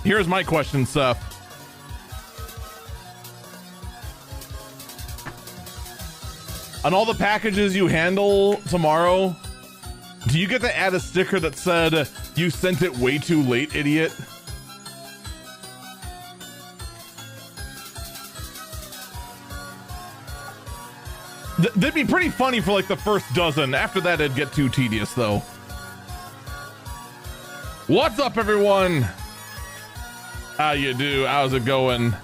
Here's my question, Seth. On all the packages you handle tomorrow, do you get to add a sticker that said, "You sent it way too late, idiot"? That'd be pretty funny for like the first dozen. After that, it'd get too tedious, though. What's up, everyone? How you do? How's it going?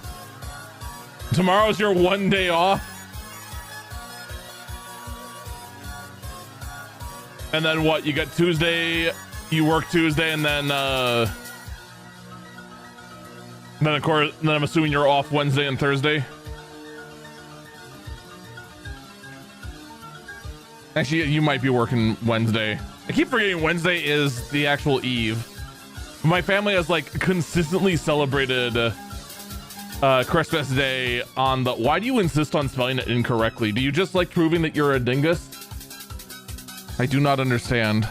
Tomorrow's your one day off? And then what? You got Tuesday, you work Tuesday, and then of course, then I'm assuming you're off Wednesday and Thursday. Actually, you might be working Wednesday. I keep forgetting Wednesday is the actual eve. My family has like consistently celebrated Christmas Day on the... Why do you insist on spelling it incorrectly? Do you just like proving that you're a dingus? I do not understand.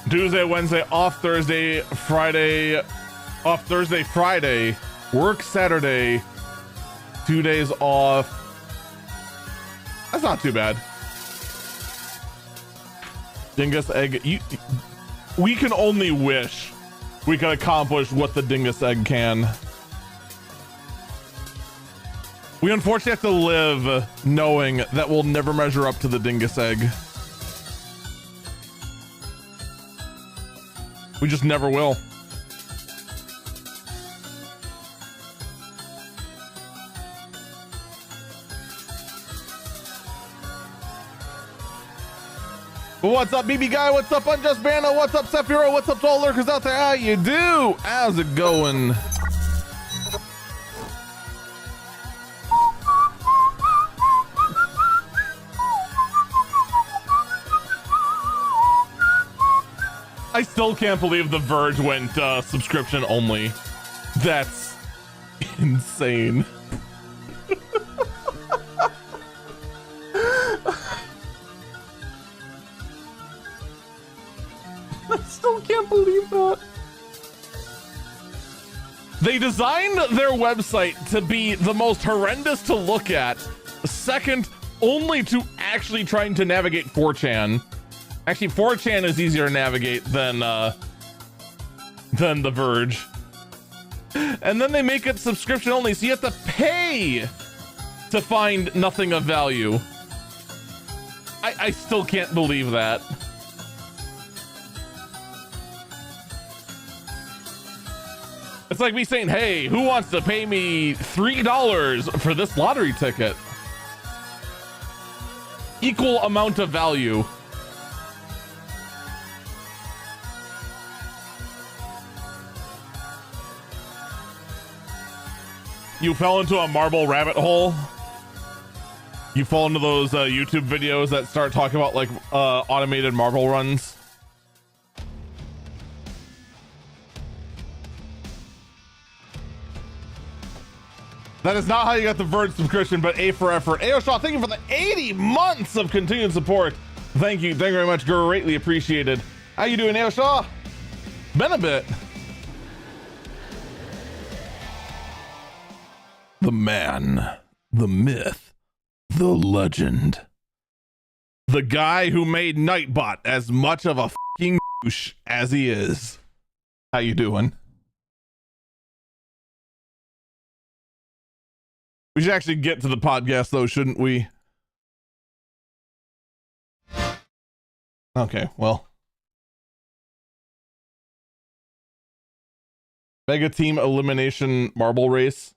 Tuesday, Wednesday, off Thursday, Friday, off Thursday, Friday, work Saturday, 2 days off. That's not too bad. Dingus egg. We can only wish we could accomplish what the dingus egg can. We unfortunately have to live knowing that we'll never measure up to the dingus egg. We just never will. What's up, BB Guy? What's up, Unjust Bando? What's up, Sephiro? What's up to all lurkers out there? How you do? How's it going? I still can't believe The Verge went subscription only. That's insane. I still can't believe that. They designed their website to be the most horrendous to look at, second only to actually trying to navigate 4chan. Actually, 4chan is easier to navigate than The Verge. And then they make it subscription only, so you have to pay to find nothing of value. I still can't believe that. It's like me saying, hey, who wants to pay me $3 for this lottery ticket? Equal amount of value. You fell into a marble rabbit hole. You fall into those YouTube videos that start talking about like automated marble runs. That is not how you got the Verge subscription, but A for effort. Ayo Shaw, thank you for the 80 months of continued support. Thank you very much. Greatly appreciated. How you doing, Ayo Shaw? Been a bit. The man, the myth, the legend. The guy who made Nightbot as much of a fucking douche as he is. How you doing? We should actually get to the podcast though, shouldn't we? Okay, well. Mega Team Elimination Marble Race.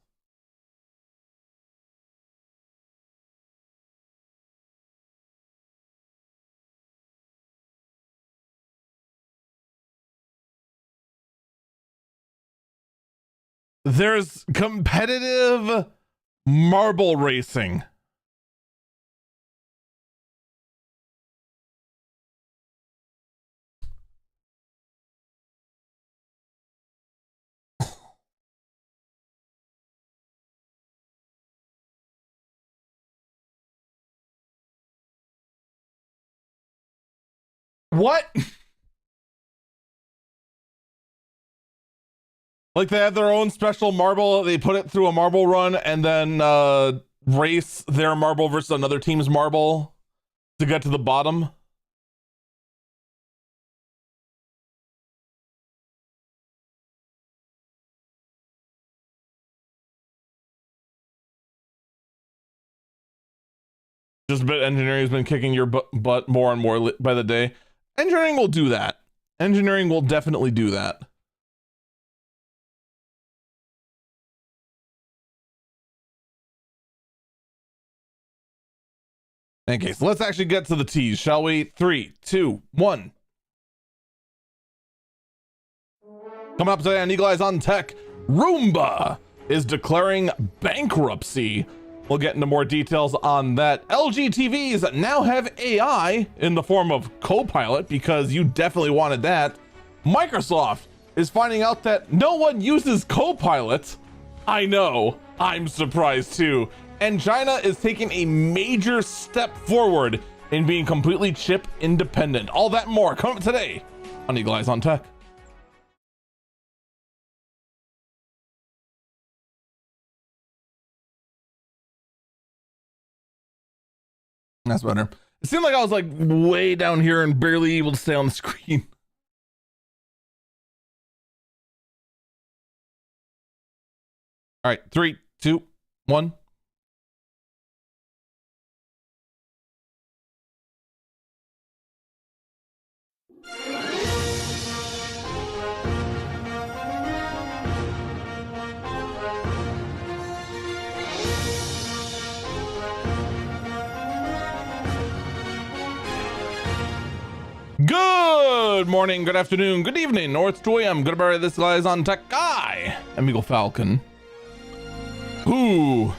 there's competitive marble racing. What? Like they have their own special marble, they put it through a marble run and then race their marble versus another team's marble to get to the bottom. Just a bit engineering has been kicking your butt more and more by the day. Engineering will do that. Engineering will definitely do that. Okay, so let's actually get to the teas, shall we? 3, 2, 1. Coming up today on Eagle Eyes on Tech, Roomba is declaring bankruptcy. We'll get into more details on that. LG TVs now have AI in the form of Copilot because you definitely wanted that. Microsoft is finding out that no one uses Copilot. I know, I'm surprised too. And China is taking a major step forward in being completely chip independent. All that and more coming up today on Eagle Eyes on Tech. That's better. It seemed like I was like way down here and barely able to stay on the screen. All right, 3, 2, 1. Good morning, good afternoon, good evening, North 2 a.m. Good about this guys on Tech Guy. I'm Eagle Falcon. Ooh,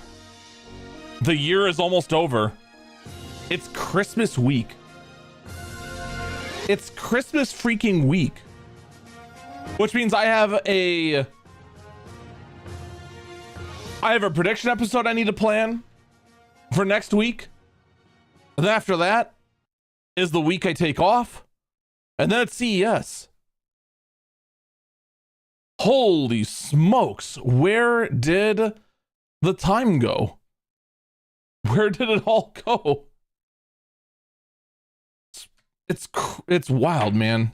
the year is almost over. It's Christmas week. It's Christmas freaking week, which means I have a prediction episode I need to plan for next week. And then after that is the week I take off. And then it's CES. Holy smokes. Where did the time go? Where did it all go? It's wild, man.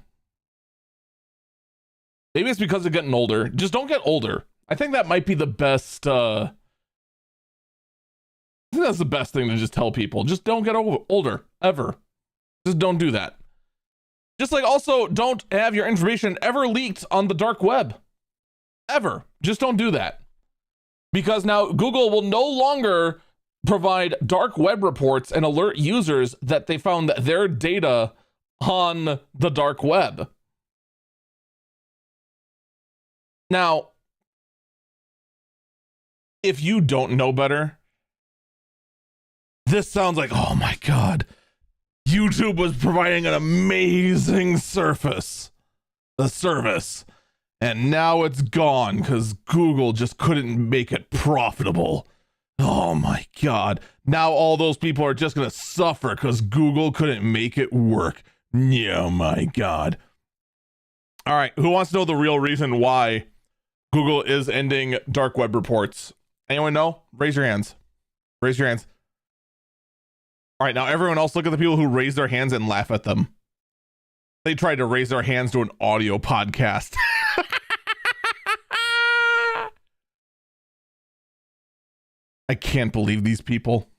Maybe it's because of getting older. Just don't get older. I think that might be the best. I think that's the best thing to just tell people. Just don't get older, ever. Just don't do that. Just like also don't have your information ever leaked on the dark web. Ever. Just don't do that. Because now Google will no longer provide dark web reports and alert users that they found their data on the dark web. Now, if you don't know better, this sounds like, oh my God, YouTube was providing an amazing service, and now it's gone because Google just couldn't make it profitable. Oh my God. Now all those people are just going to suffer because Google couldn't make it work. Oh my God. All right. Who wants to know the real reason why Google is ending dark web reports? Anyone know? Raise your hands. Raise your hands. All right, now everyone else look at the people who raise their hands and laugh at them. They tried to raise their hands to an audio podcast. I can't believe these people.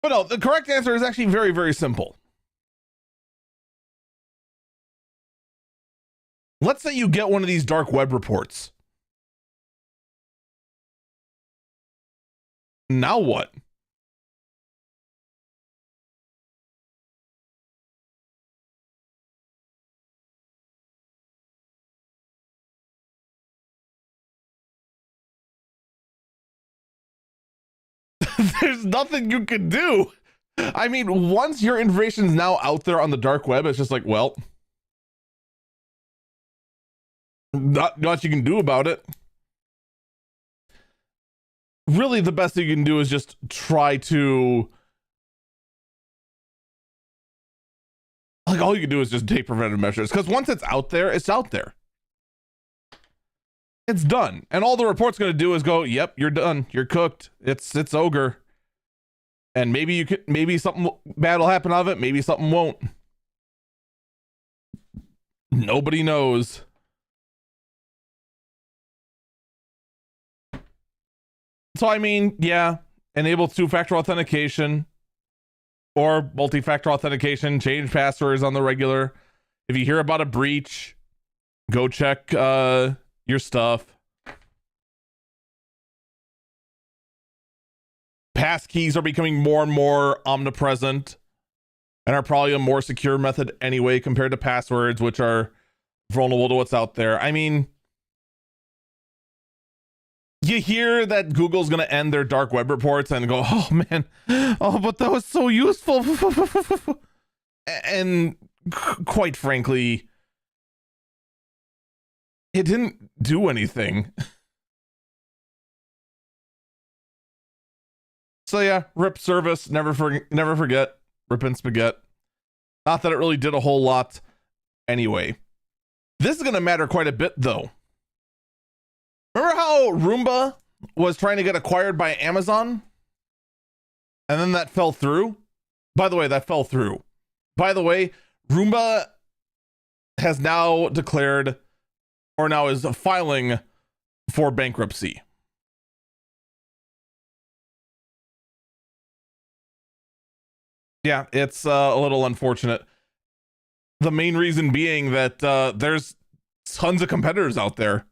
But no, the correct answer is actually very, very simple. Let's say you get one of these dark web reports. Now what? There's nothing you can do. I mean, once your information is now out there on the dark web, it's just like, well, not much you can do about it. Really, the best thing you can do is just try to, like, all you can do is just take preventive measures, because once it's out there, it's out there. It's done. And all the report's going to do is go, yep, you're done. You're cooked. It's ogre. And maybe something bad will happen out of it. Maybe something won't. Nobody knows. So, I mean, yeah, enable two-factor authentication or multi-factor authentication, change passwords on the regular. If you hear about a breach, go check your stuff. Passkeys are becoming more and more omnipresent and are probably a more secure method anyway compared to passwords, which are vulnerable to what's out there. I mean, you hear that Google's going to end their dark web reports and go, oh man, oh, but that was so useful. And quite frankly, it didn't do anything. So yeah, rip service, never forget, rip and spaghetti. Not that it really did a whole lot anyway. This is going to matter quite a bit though. Remember how Roomba was trying to get acquired by Amazon? And then that fell through? By the way, that fell through. By the way, Roomba has now declared, or now is filing for bankruptcy. Yeah, it's a little unfortunate. The main reason being that there's tons of competitors out there.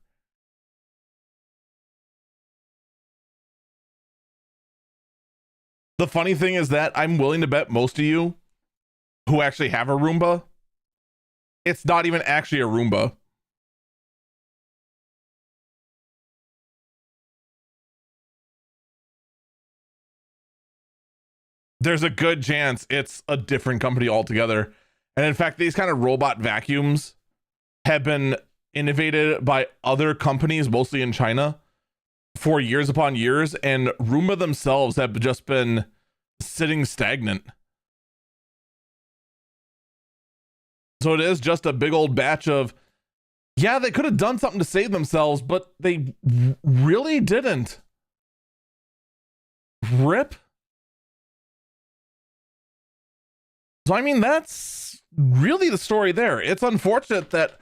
The funny thing is that I'm willing to bet most of you who actually have a Roomba, it's not even actually a Roomba. There's a good chance it's a different company altogether. And in fact, these kind of robot vacuums have been innovated by other companies, mostly in China, for years upon years. And Roomba themselves have just been sitting stagnant. So it is just a big old batch of, yeah, they could have done something to save themselves, but they really didn't. Rip. So, I mean, that's really the story there. It's unfortunate that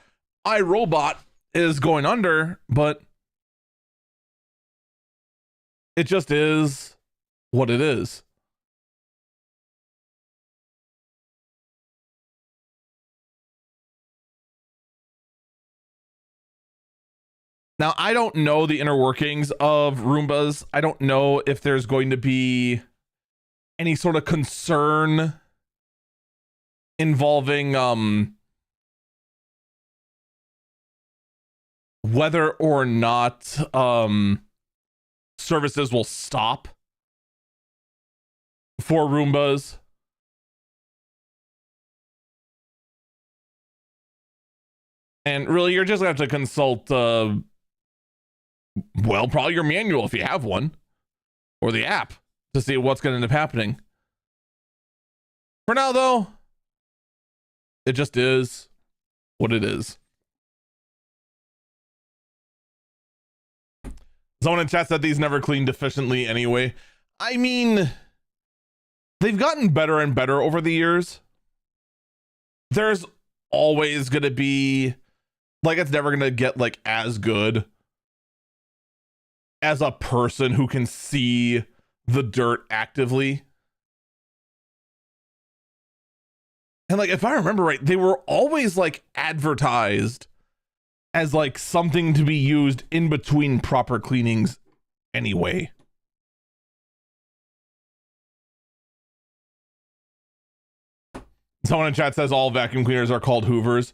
iRobot is going under, but it just is what it is. Now, I don't know the inner workings of Roombas. I don't know if there's going to be any sort of concern involving whether or not services will stop for Roombas. And really, you're just gonna have to consult well, probably your manual if you have one, or the app, to see what's gonna end up happening. For now though, it just is what it is. Someone in chat said these never cleaned efficiently anyway. I mean, they've gotten better and better over the years. There's always going to be, like, it's never going to get, like, as good as a person who can see the dirt actively. And like, if I remember right, they were always like advertised as like something to be used in between proper cleanings anyway. Someone in chat says all vacuum cleaners are called Hoovers.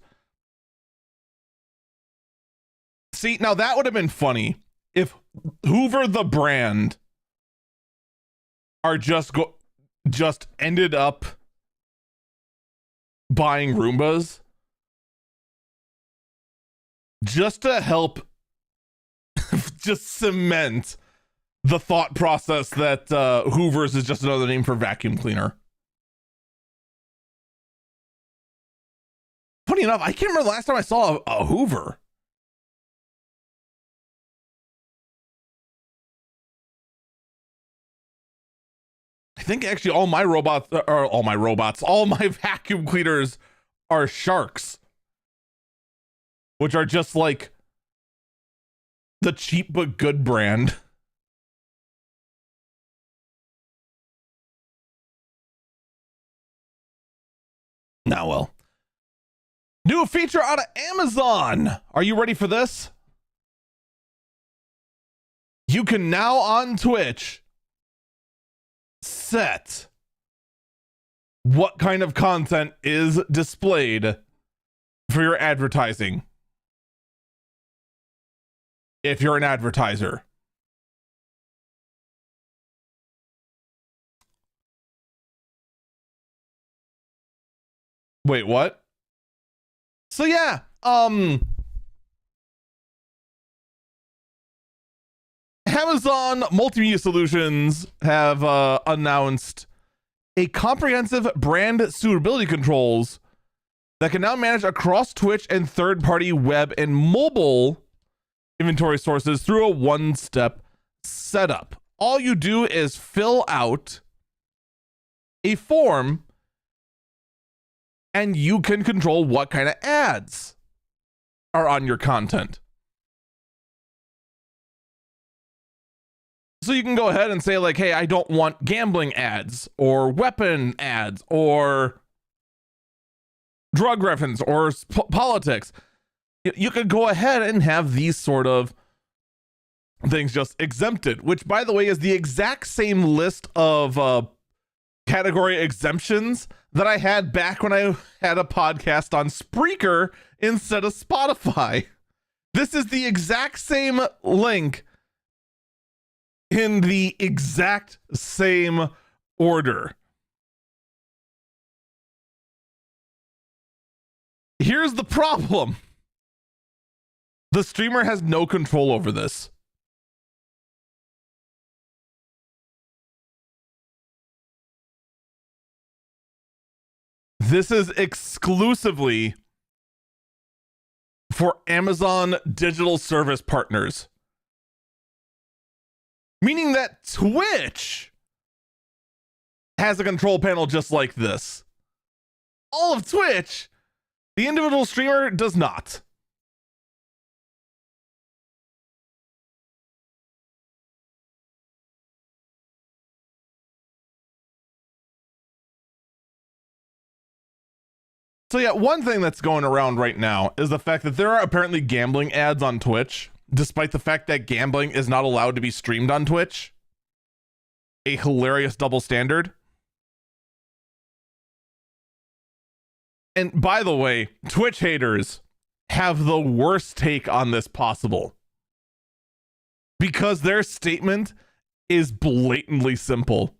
See, now that would have been funny if Hoover the brand are just ended up buying Roombas just to help just cement the thought process that Hoovers is just another name for vacuum cleaner. Funny enough, I can't remember the last time I saw a Hoover. I think actually all my vacuum cleaners are Sharks, which are just like the cheap but good brand. Now, well, new feature out of Amazon. Are you ready for this? You can now on Twitch set what kind of content is displayed for your advertising. If you're an advertiser. Wait, what? So yeah, Amazon Multimedia Solutions have announced a comprehensive brand suitability controls that can now manage across Twitch and third-party web and mobile inventory sources through a one-step setup. All you do is fill out a form and you can control what kind of ads are on your content. So you can go ahead and say like, hey, I don't want gambling ads or weapon ads or drug reference or politics. You could go ahead and have these sort of things just exempted, which by the way is the exact same list of category exemptions that I had back when I had a podcast on Spreaker instead of Spotify. This is the exact same link in the exact same order. Here's the problem. The streamer has no control over this. This is exclusively for Amazon digital service partners. Meaning that Twitch has a control panel just like this. All of Twitch, the individual streamer does not. So yeah, one thing that's going around right now is the fact that there are apparently gambling ads on Twitch, despite the fact that gambling is not allowed to be streamed on Twitch. A hilarious double standard. And by the way, Twitch haters have the worst take on this possible. Because their statement is blatantly simple.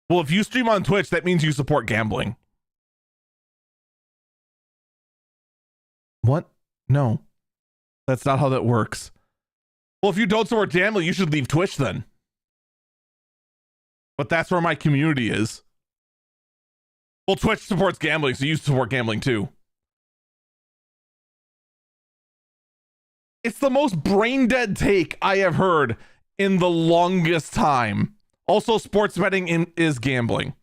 Well, if you stream on Twitch, that means you support gambling. What? No. That's not how that works. Well, if you don't support gambling, you should leave Twitch then. But that's where my community is. Well, Twitch supports gambling, so you support gambling too. It's the most brain dead take I have heard in the longest time. Also, sports betting is gambling.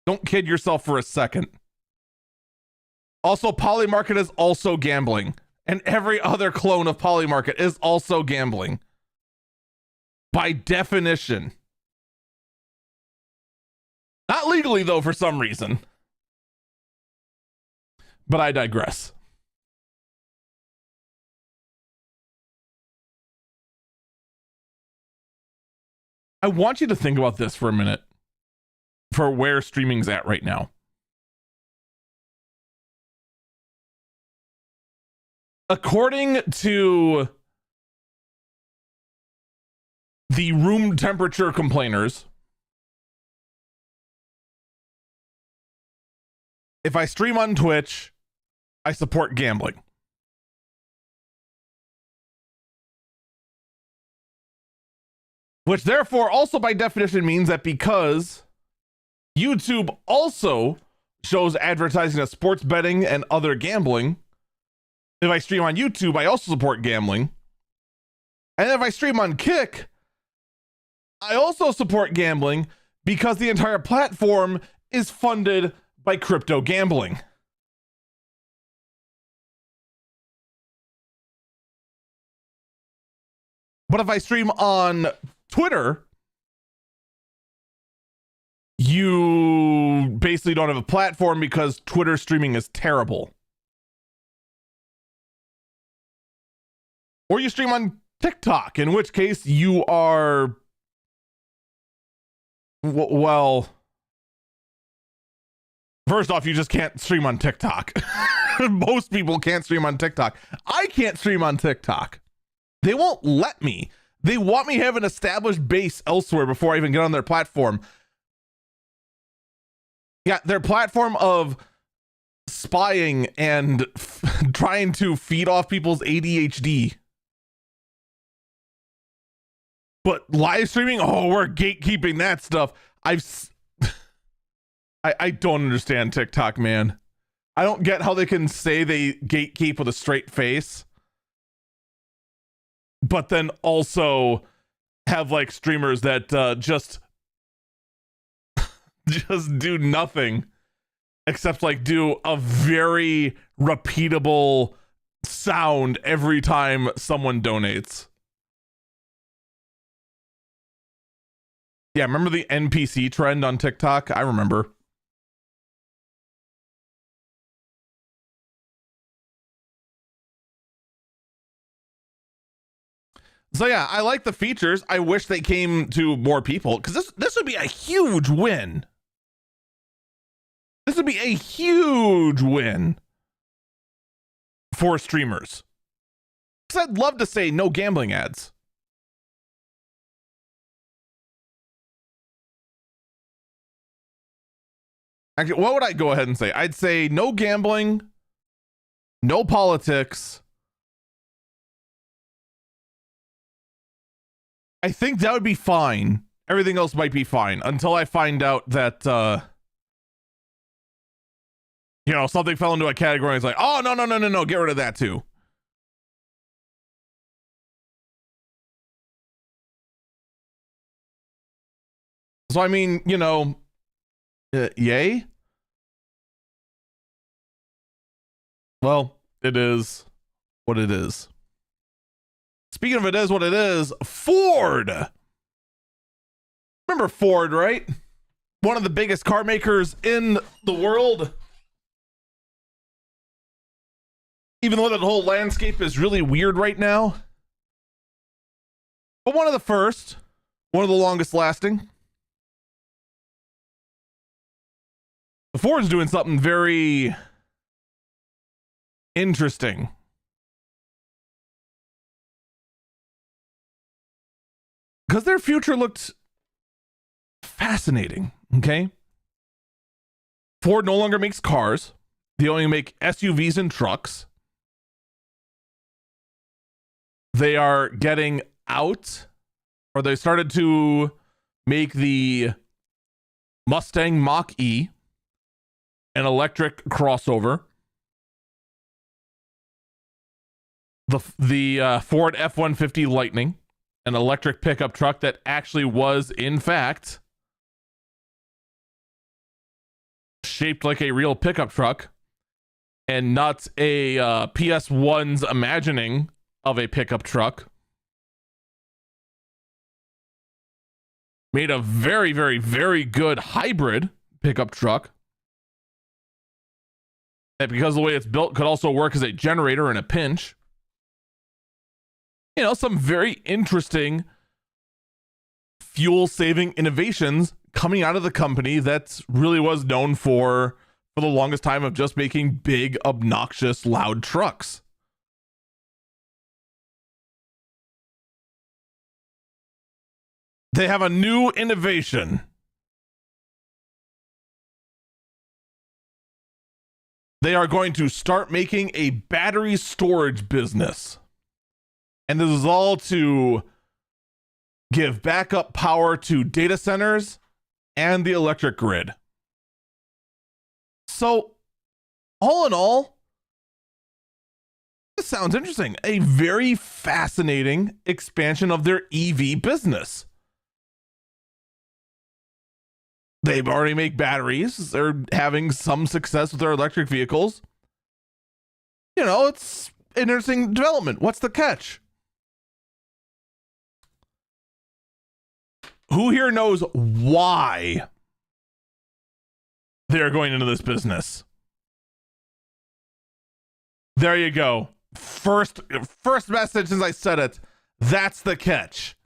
Don't kid yourself for a second. Also, Polymarket is also gambling. And every other clone of Polymarket is also gambling. By definition. Not legally, though, for some reason. But I digress. I want you to think about this for a minute. For where streaming's at right now. According to the room temperature complainers. If I stream on Twitch, I support gambling. Which therefore also by definition means that because YouTube also shows advertising of sports betting and other gambling, if I stream on YouTube, I also support gambling. And if I stream on Kick, I also support gambling because the entire platform is funded by crypto gambling. But if I stream on Twitter, you basically don't have a platform because Twitter streaming is terrible. Or you stream on TikTok, in which case you are, well, first off, you just can't stream on TikTok. Most people can't stream on TikTok. I can't stream on TikTok. They won't let me. They want me to have an established base elsewhere before I even get on their platform. Yeah, their platform of spying and trying to feed off people's ADHD. But live streaming, oh, we're gatekeeping that stuff. I don't understand TikTok, man. I don't get how they can say they gatekeep with a straight face, but then also have like streamers that just do nothing except like do a very repeatable sound every time someone donates. Yeah, remember the NPC trend on TikTok? I remember. So yeah, I like the features. I wish they came to more people because this would be a huge win. This would be a huge win for streamers. Because I'd love to say no gambling ads. Actually, what would I go ahead and say? I'd say no gambling, no politics. I think that would be fine. Everything else might be fine until I find out that, something fell into a category. It's like, oh, no, get rid of that too. So, I mean, yay? Well, it is what it is. Speaking of it is what it is, Ford. Remember Ford, right? One of the biggest car makers in the world. Even though that whole landscape is really weird right now. But one of the first, one of the longest lasting. Ford's doing something very interesting. Because their future looked fascinating, okay? Ford no longer makes cars. They only make SUVs and trucks. They are getting out, or they started to make the Mustang Mach-E an electric crossover. The Ford F-150 Lightning, an electric pickup truck that actually was, in fact, shaped like a real pickup truck and not a PS1's imagining of a pickup truck. Made a very, very, very good hybrid pickup truck that, because of the way it's built, could also work as a generator in a pinch. Some very interesting fuel-saving innovations coming out of the company that really was known for the longest time of just making big, obnoxious, loud trucks. They have a new innovation. They are going to start making a battery storage business. And this is all to give backup power to data centers and the electric grid. So, all in all, this sounds interesting. A very fascinating expansion of their EV business. They already make batteries. They're having some success with their electric vehicles. You know, it's an interesting development. What's the catch? Who here knows why they're going into this business? There you go. First message since I said it. That's the catch.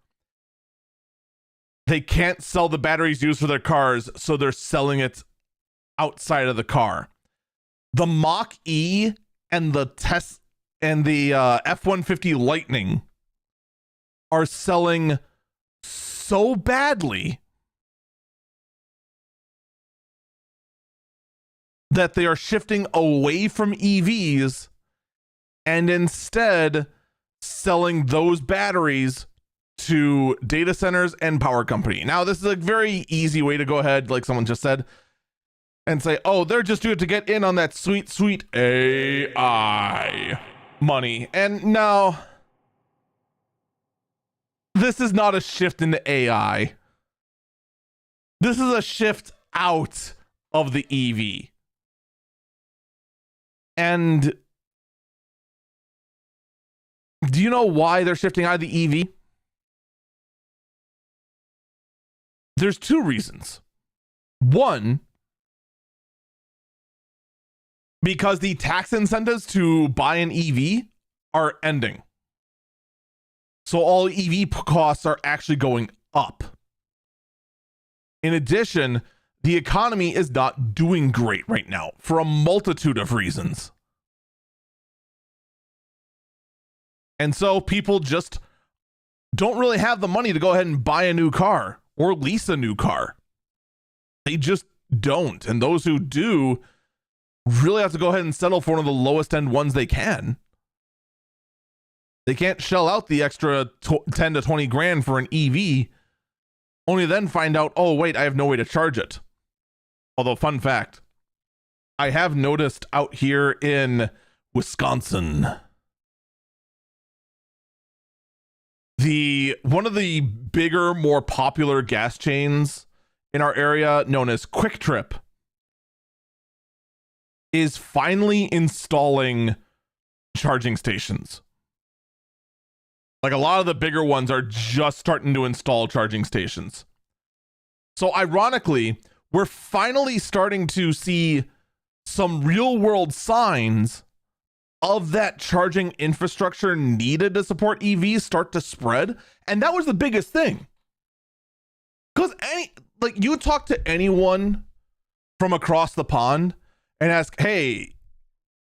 They can't sell the batteries used for their cars, so they're selling it outside of the car. The Mach-E and the F-150 Lightning are selling so badly that they are shifting away from EVs and instead selling those batteries to data centers and power company. Now, this is a very easy way to go ahead, like someone just said, and say, oh, they're just doing it to get in on that sweet, sweet AI money. And no, this is not a shift into AI. This is a shift out of the EV. And do you know why they're shifting out of the EV? There's two reasons. One, because the tax incentives to buy an EV are ending. So all EV costs are actually going up. In addition, the economy is not doing great right now for a multitude of reasons. And so people just don't really have the money to go ahead and buy a new car or lease a new car. They just don't. And those who do really have to go ahead and settle for one of the lowest end ones they can. They can't shell out the extra 10 to 20 grand for an EV, only then find out, oh, wait, I have no way to charge it. Although, fun fact, I have noticed out here in Wisconsin, one of the bigger, more popular gas chains in our area, known as Quick Trip, is finally installing charging stations. Like, a lot of the bigger ones are just starting to install charging stations. So ironically, we're finally starting to see some real world signs of that charging infrastructure needed to support EVs start to spread. And that was the biggest thing. Because you talk to anyone from across the pond and ask, hey,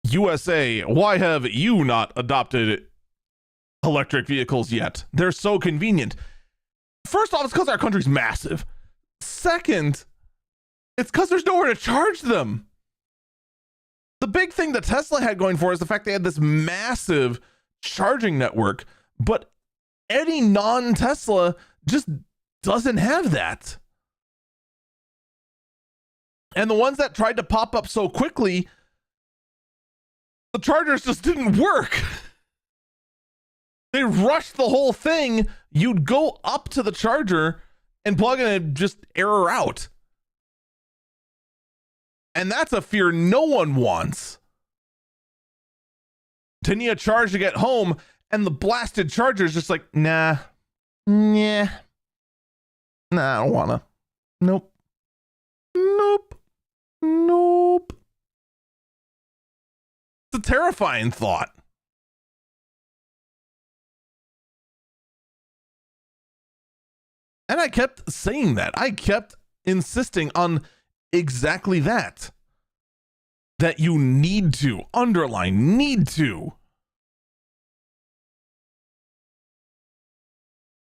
USA, why have you not adopted electric vehicles yet? They're so convenient. First off, it's because our country's massive. Second, it's because there's nowhere to charge them. The big thing that Tesla had going for is the fact they had this massive charging network, but any non-Tesla just doesn't have that. And the ones that tried to pop up so quickly, the chargers just didn't work. They rushed the whole thing. You'd go up to the charger and plug in and just error out. And that's a fear no one wants. To need a charge to get home, and the blasted charger is just like, nah, I don't wanna. Nope. It's a terrifying thought. And I kept saying that. I kept insisting on exactly that. That you need to, underline, need to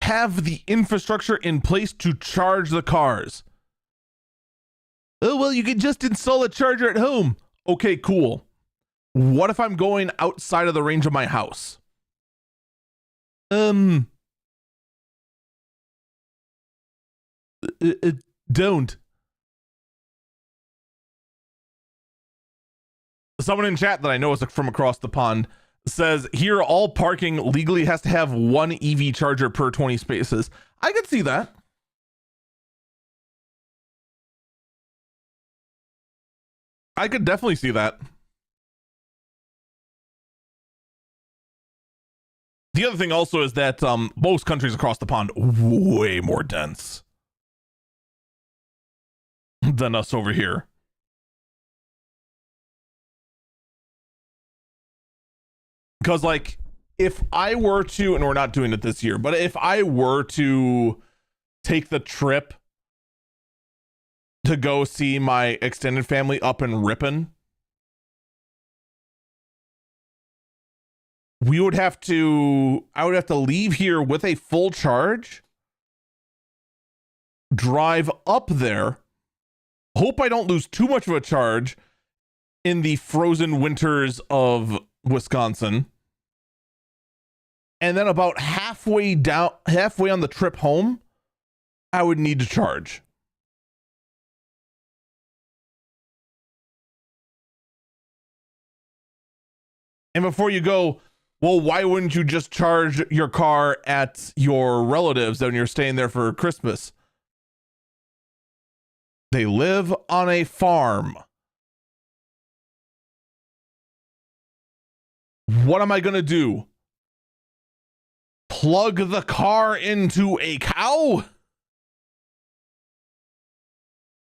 have the infrastructure in place to charge the cars. Oh, well, you can just install a charger at home. Okay, cool. What if I'm going outside of the range of my house? Don't. Someone in chat that I know is from across the pond says here all parking legally has to have one EV charger per 20 spaces. I could see that. I could definitely see that. The other thing also is that most countries across the pond way more dense than us over here. Because, like, if I were to, and we're not doing it this year, but if I were to take the trip to go see my extended family up in Ripon, I would have to leave here with a full charge, drive up there, hope I don't lose too much of a charge in the frozen winters of Wisconsin. And then about halfway on the trip home, I would need to charge. And before you go, well, why wouldn't you just charge your car at your relatives when you're staying there for Christmas? They live on a farm. What am I going to do? Plug the car into a cow?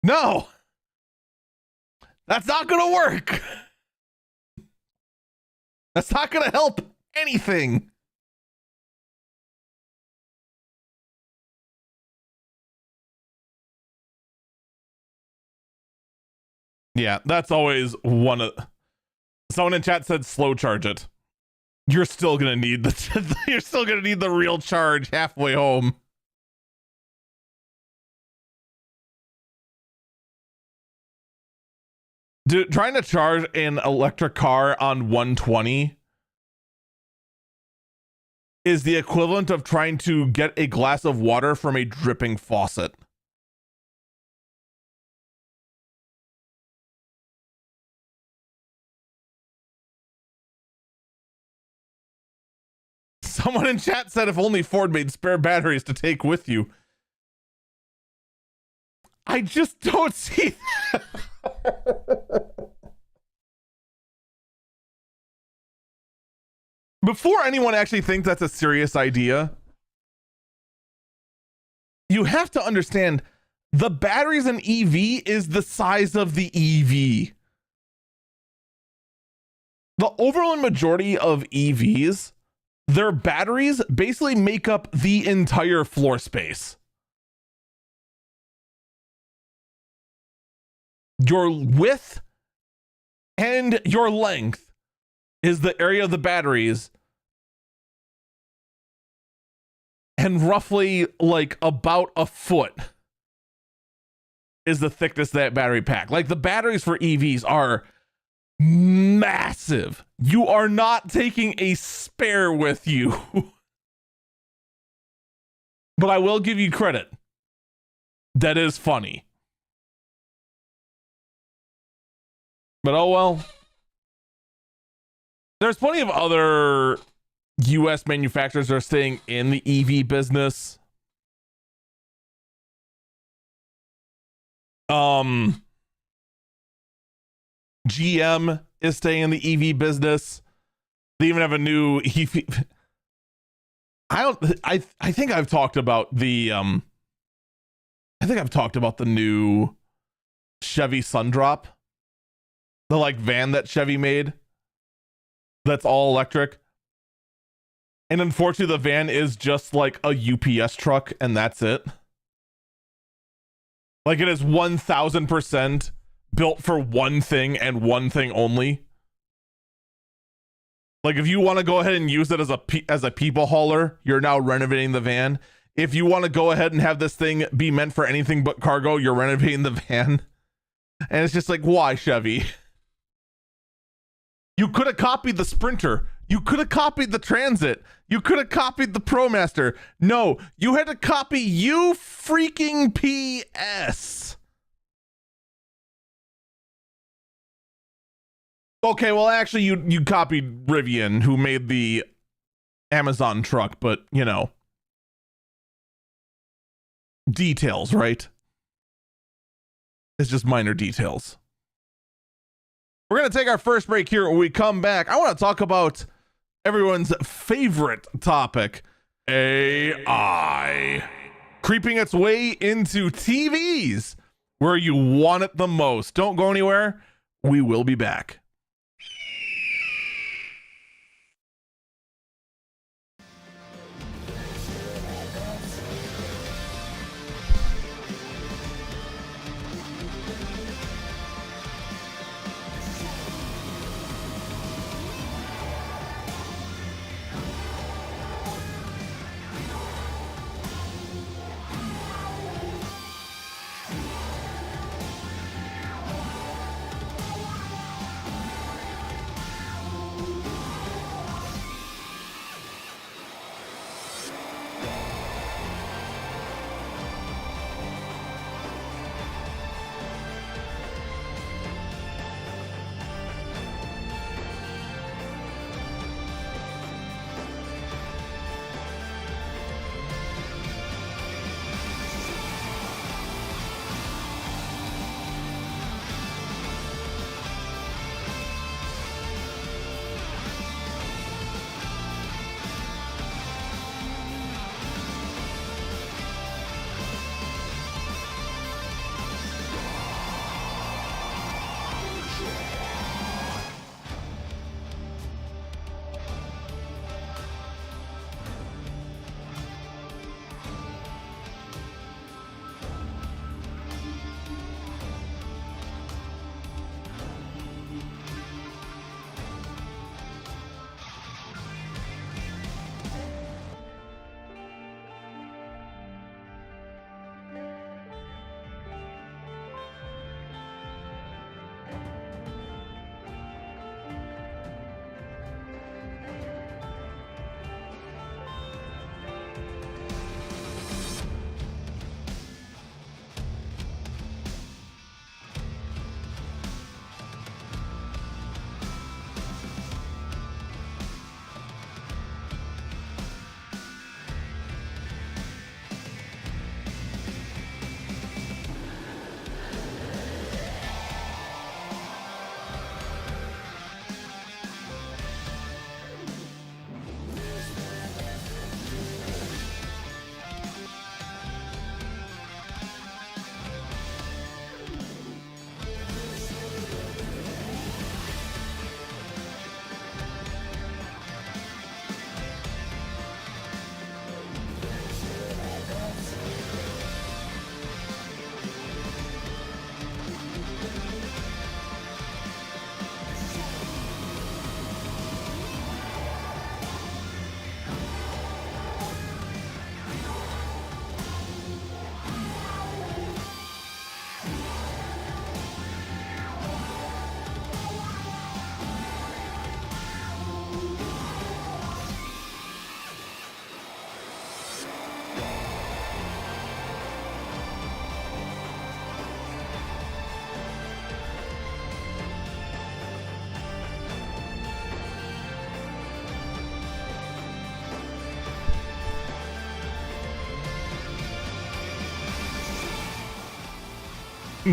No. That's not going to work. That's not going to help anything. Yeah, that's always one of... Someone in chat said slow charge it. You're still gonna need the real charge halfway home. Dude, trying to charge an electric car on 120 is the equivalent of trying to get a glass of water from a dripping faucet. Someone in chat said if only Ford made spare batteries to take with you. I just don't see that. Before anyone actually thinks that's a serious idea, you have to understand the batteries in EV is the size of the EV. The overwhelming majority of EVs, their batteries basically make up the entire floor space. Your width and your length is the area of the batteries, and roughly like about a foot is the thickness of that battery pack. Like the batteries for EVs are massive. You are not taking a spare with you. But I will give you credit. That is funny. But oh well. There's plenty of other US manufacturers that are staying in the EV business. GM is staying in the EV business. They even have a new EV. I think I've talked about the new Chevy Sundrop. The like van that Chevy made. That's all electric. And unfortunately the van is just like a UPS truck and that's it. Like it is 1000% built for one thing and one thing only. Like if you want to go ahead and use it as a people hauler, you're now renovating the van. If you want to go ahead and have this thing be meant for anything but cargo, you're renovating the van. And it's just like, why, Chevy? You could have copied the Sprinter. You could have copied the Transit. You could have copied the ProMaster. No, you had to copy you freaking PS. Okay, well, actually, you copied Rivian, who made the Amazon truck, but, you know. Details, right? It's just minor details. We're going to take our first break here. When we come back, I want to talk about everyone's favorite topic, AI. Creeping its way into TVs where you want it the most. Don't go anywhere. We will be back.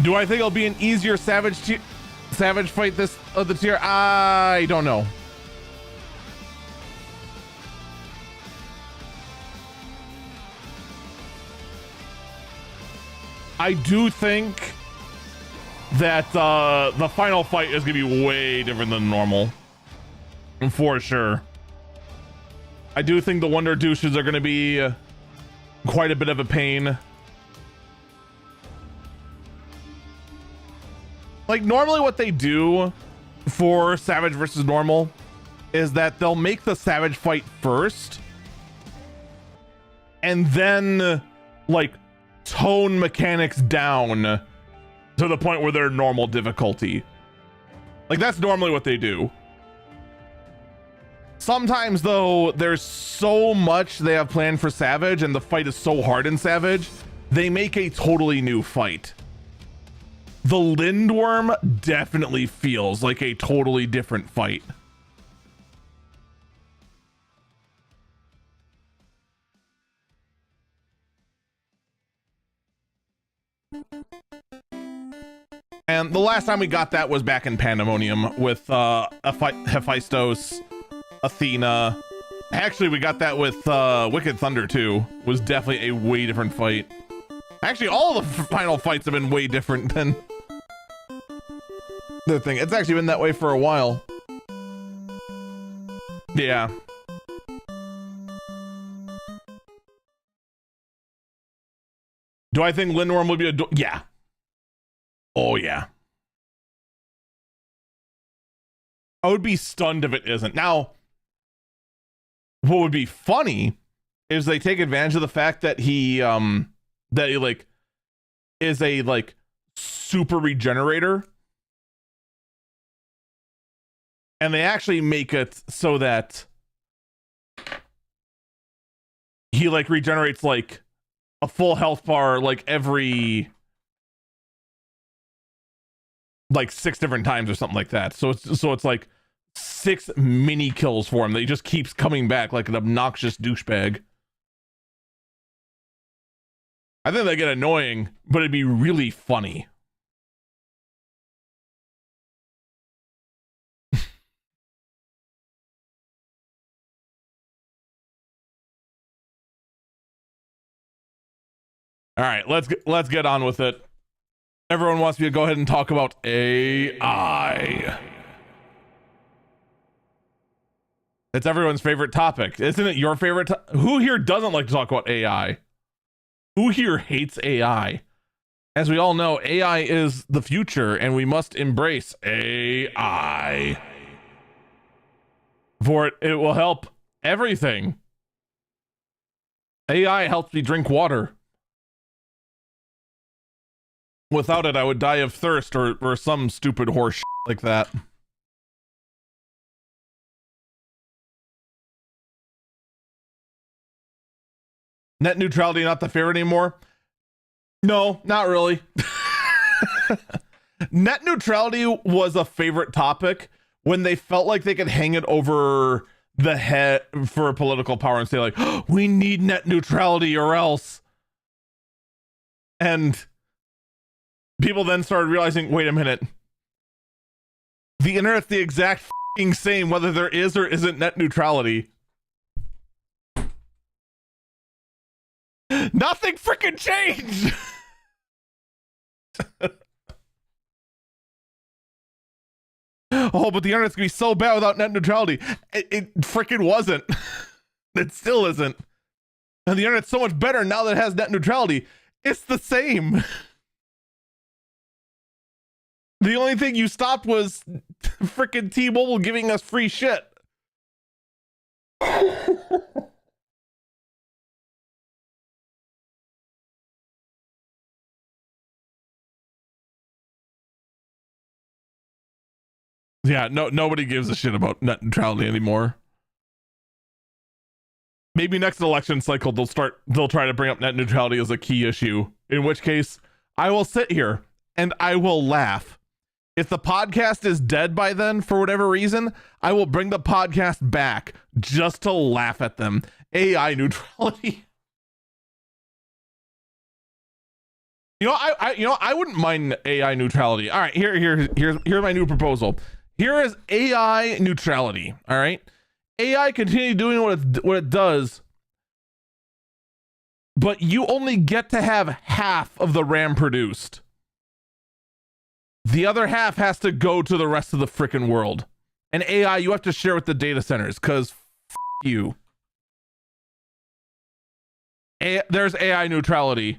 Do I think it'll be an easier Savage fight this of the tier? I don't know. I do think that the final fight is gonna be way different than normal, for sure. I do think the Wonder Douches are gonna be quite a bit of a pain. Like normally what they do for Savage versus normal is that they'll make the Savage fight first and then like tone mechanics down to the point where they're normal difficulty. Like that's normally what they do. Sometimes though, there's so much they have planned for Savage and the fight is so hard in Savage, they make a totally new fight. The Lindworm definitely feels like a totally different fight. And the last time we got that was back in Pandemonium with Hephaestus, Athena. Actually, we got that with Wicked Thunder too. Was definitely a way different fight. Actually, all the final fights have been way different than the thing. It's actually been that way for a while. Yeah. Do I think Lindworm would be a yeah. Oh yeah. I would be stunned if it isn't. Now, what would be funny is they take advantage of the fact that he like is a like super regenerator, and they actually make it so that he like regenerates like a full health bar like every like 6 different times or something like that. So it's like 6 mini kills for him that he just keeps coming back like an obnoxious douchebag. I think they get annoying, but it'd be really funny. All right, let's get on with it. Everyone wants me to go ahead and talk about AI. It's everyone's favorite topic. Isn't it your favorite? Who here doesn't like to talk about AI? Who here hates AI? As we all know, AI is the future and we must embrace AI. For it will help everything. AI helps me drink water. Without it, I would die of thirst or some stupid horse shit like that. Net neutrality not the favorite anymore? No, not really. Net neutrality was a favorite topic when they felt like they could hang it over the head for political power and say like, oh, we need net neutrality or else. And people then started realizing, wait a minute. The internet's the exact f***ing same whether there is or isn't net neutrality. Nothing freaking changed. Oh, but the internet's gonna be so bad without net neutrality. It freaking wasn't. It still isn't. And the internet's so much better now that it has net neutrality. It's the same. The only thing you stopped was freaking T-Mobile giving us free shit. Yeah, nobody gives a shit about net neutrality anymore. Maybe next election cycle they'll try to bring up net neutrality as a key issue. In which case, I will sit here and I will laugh. If the podcast is dead by then for whatever reason, I will bring the podcast back just to laugh at them. AI neutrality. I wouldn't mind AI neutrality. All right, here's my new proposal. Here is AI neutrality. All right, AI continue doing what it does, but you only get to have half of the RAM produced. The other half has to go to the rest of the freaking world. And AI, you have to share with the data centers because you. There's AI neutrality.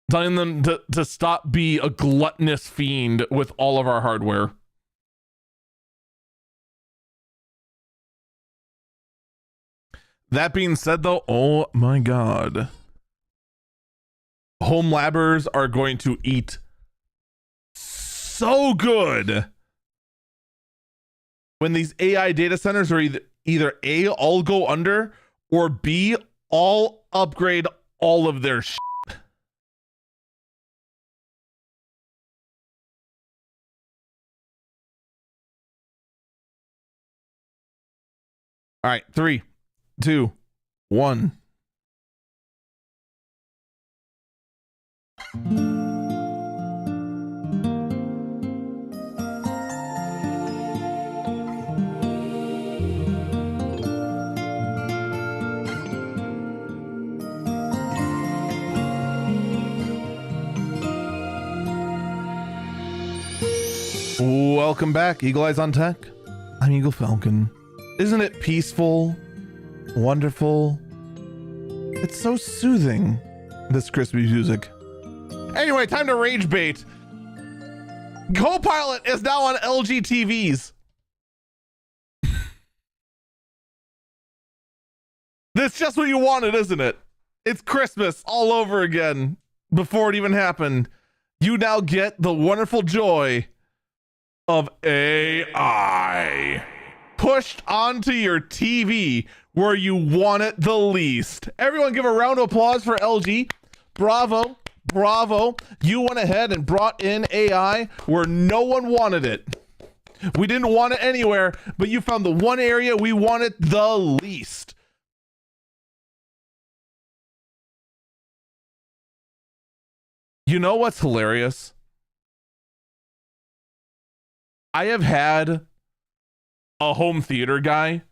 Telling them to stop be a gluttonous fiend with all of our hardware. That being said, though, oh my God. Home labbers are going to eat so good when these AI data centers are either A, all go under, or B, all upgrade all of their shit. All right, 3, 2, 1. Welcome back, Eagle Eyes on Tech. I'm Eagle Falcon. Isn't it peaceful, wonderful? It's so soothing, this crispy music. Anyway, time to rage bait. Copilot is now on LG TVs. That's just what you wanted, isn't it? It's Christmas all over again. Before it even happened, you now get the wonderful joy of AI pushed onto your TV where you want it the least. Everyone give a round of applause for LG. Bravo, bravo. You went ahead and brought in AI where no one wanted it. We didn't want it anywhere, but you found the one area we wanted the least. You know what's hilarious? I have had a home theater guy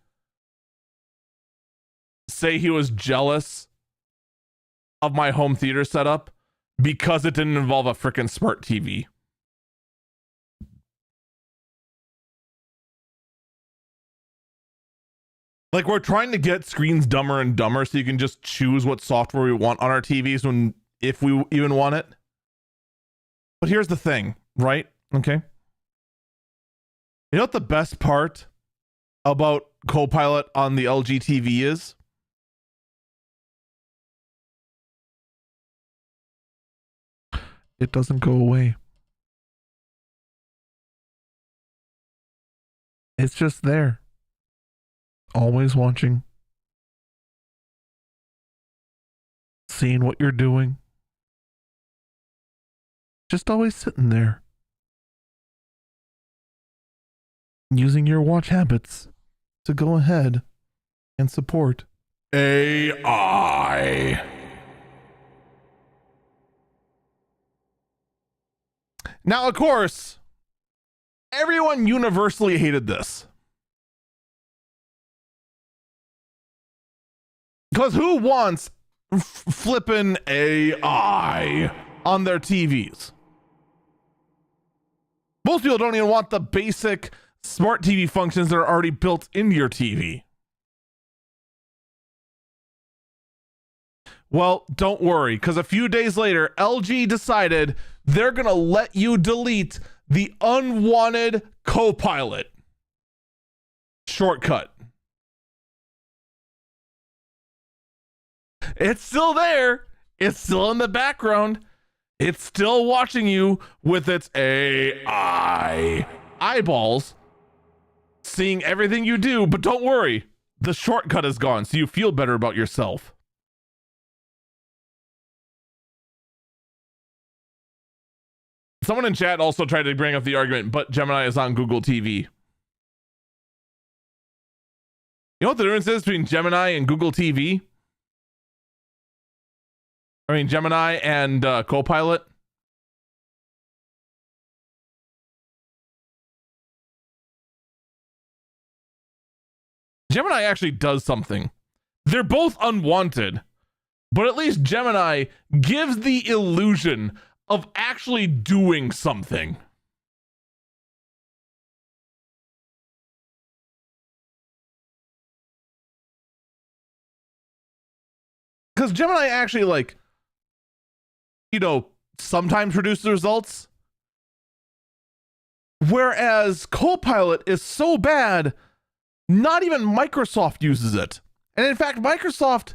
say he was jealous of my home theater setup because it didn't involve a freaking smart TV. Like, we're trying to get screens dumber and dumber so you can just choose what software we want on our TVs if we even want it. But here's the thing, right? Okay. You know what the best part about Copilot on the LG TV is? It doesn't go away. It's just there. Always watching. Seeing what you're doing. Just always sitting there. Using your watch habits to go ahead and support AI. Now, of course, everyone universally hated this. Because who wants flipping AI on their TVs? Most people don't even want the basic smart TV functions that are already built into your TV. Well, don't worry, because a few days later, LG decided they're going to let you delete the unwanted Copilot shortcut. It's still there. It's still in the background. It's still watching you with its AI eyeballs, seeing everything you do. But don't worry, the shortcut is gone, so you feel better about yourself. Someone in chat also tried to bring up the argument, but Gemini is on Google TV. You know what the difference is between Gemini and Google TV? I mean, Gemini and Copilot. Gemini actually does something. They're both unwanted, but at least Gemini gives the illusion of actually doing something. Because Gemini actually, like, you know, sometimes produces results. Whereas Copilot is so bad, not even Microsoft uses it. And in fact, Microsoft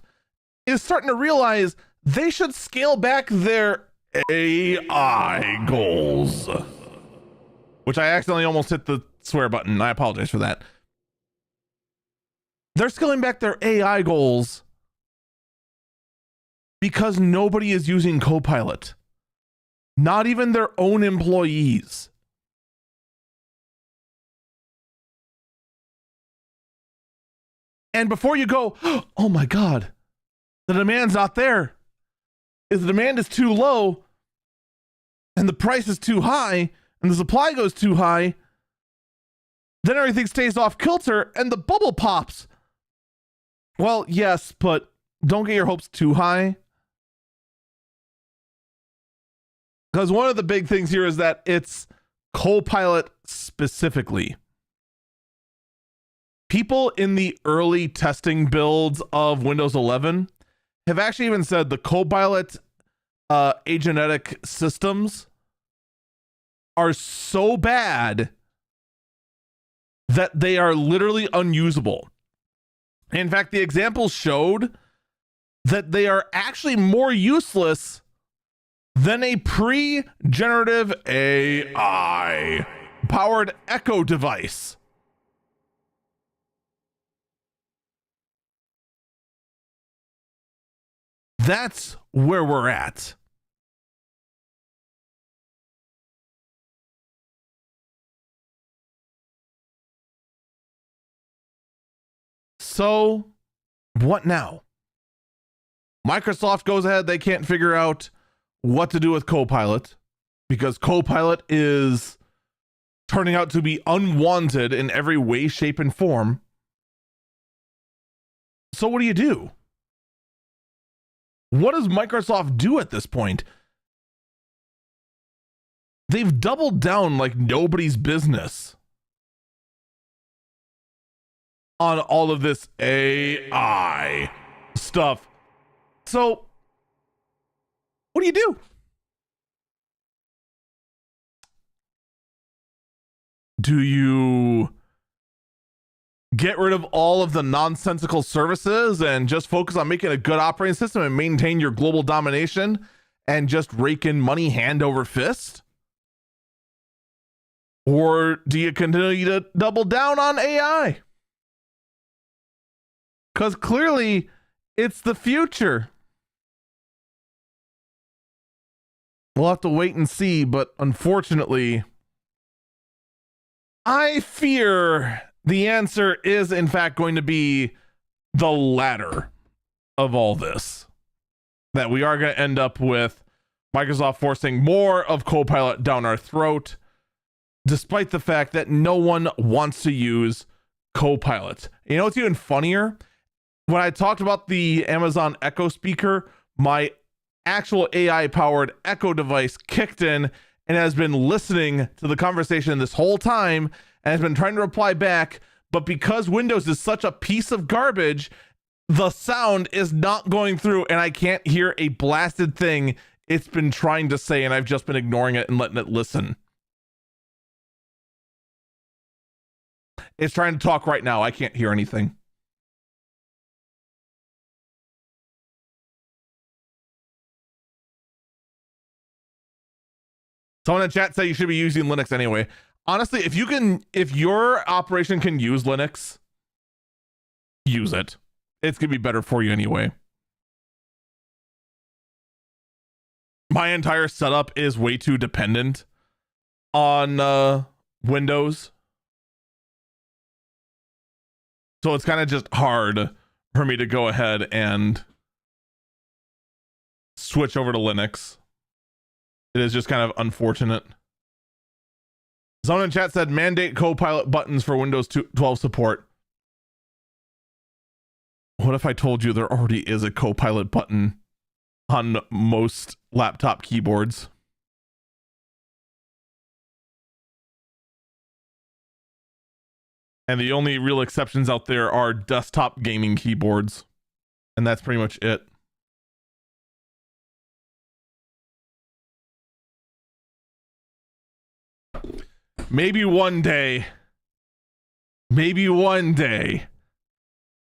is starting to realize they should scale back their AI goals. Which I accidentally almost hit the swear button. I apologize for that. They're scaling back their AI goals because nobody is using Copilot. Not even their own employees. And before you go, oh my God, the demand's not there. If the demand is too low and the price is too high and the supply goes too high, then everything stays off kilter and the bubble pops. Well, yes, but don't get your hopes too high. Because one of the big things here is that it's Copilot specifically. People in the early testing builds of Windows 11 have actually even said the Copilot agentic systems are so bad that they are literally unusable. In fact, the examples showed that they are actually more useless than a pre-generative AI powered Echo device. That's where we're at. So, what now? Microsoft goes ahead, they can't figure out what to do with Copilot because Copilot is turning out to be unwanted in every way, shape, and form. So what do you do? What does Microsoft do at this point? They've doubled down like nobody's business on all of this AI stuff. So what do you do? Do you get rid of all of the nonsensical services and just focus on making a good operating system and maintain your global domination and just rake in money hand over fist? Or do you continue to double down on AI? Because clearly it's the future. We'll have to wait and see, but unfortunately, I fear the answer is in fact going to be the latter of all this. That we are going to end up with Microsoft forcing more of Copilot down our throat, despite the fact that no one wants to use Copilot. You know what's even funnier? When I talked about the Amazon Echo speaker, my actual AI-powered Echo device kicked in and has been listening to the conversation this whole time and has been trying to reply back, but because Windows is such a piece of garbage, the sound is not going through and I can't hear a blasted thing it's been trying to say, and I've just been ignoring it and letting it listen. It's trying to talk right now. I can't hear anything. Someone in chat said you should be using Linux anyway. Honestly, if your operation can use Linux, use it. It's gonna be better for you anyway. My entire setup is way too dependent on Windows. So it's kind of just hard for me to go ahead and switch over to Linux. It is just kind of unfortunate. Someone in chat said mandate Copilot buttons for Windows 12 support. What if I told you there already is a Copilot button on most laptop keyboards? And the only real exceptions out there are desktop gaming keyboards. And that's pretty much it. Maybe one day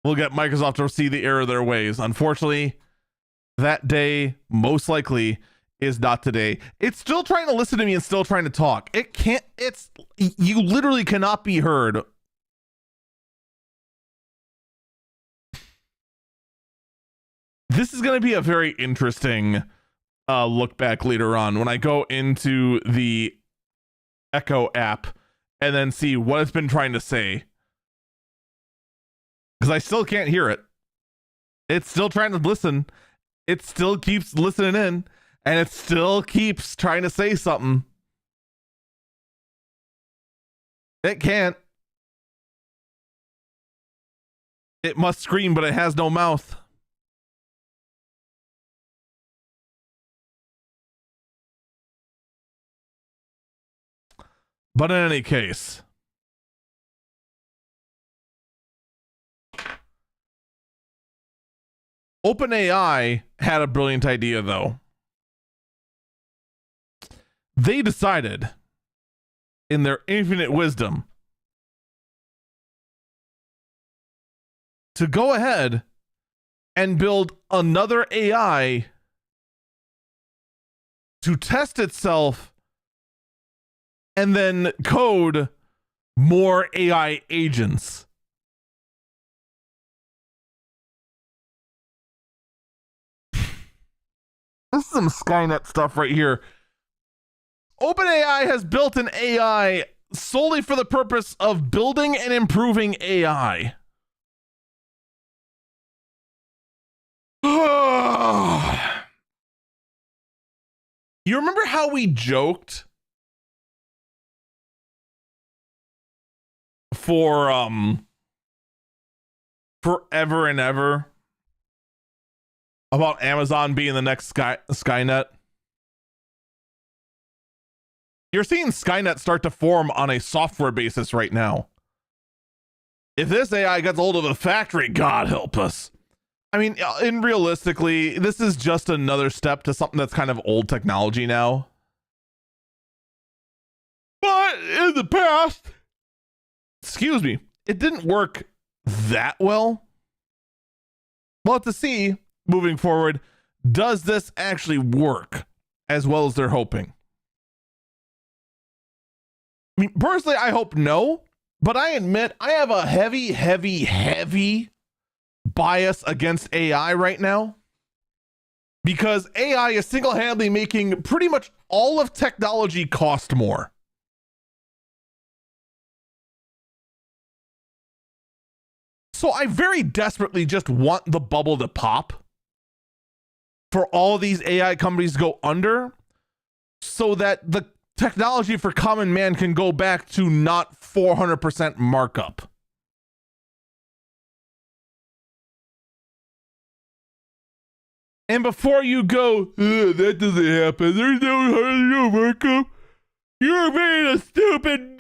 will get Microsoft to see the error of their ways. Unfortunately, that day most likely is not today. It's still trying to listen to me and still trying to talk. It can't, you literally cannot be heard. This is going to be a very interesting look back later on when I go into the Echo app and then see what it's been trying to say. Because I still can't hear it. It's still trying to listen. It still keeps listening in, and it still keeps trying to say something. It can't. It must scream, but it has no mouth. But in any case, OpenAI had a brilliant idea, though. They decided, in their infinite wisdom, to go ahead and build another AI to test itself and then code more AI agents. This is some Skynet stuff right here. OpenAI has built an AI solely for the purpose of building and improving AI. You remember how we joked for forever and ever about Amazon being the next Skynet? You're seeing Skynet start to form on a software basis right now. If this AI gets hold of a factory, God help us. I mean, realistically, this is just another step to something that's kind of old technology now. But in the past, excuse me, it didn't work that well. We'll have to see moving forward, does this actually work as well as they're hoping? I mean, personally, I hope no, but I admit I have a heavy bias against AI right now because AI is single-handedly making pretty much all of technology cost more. So I very desperately just want the bubble to pop for all these AI companies to go under so that the technology for common man can go back to not 400% markup. And before you go, that doesn't happen, there's no markup, you're being a stupid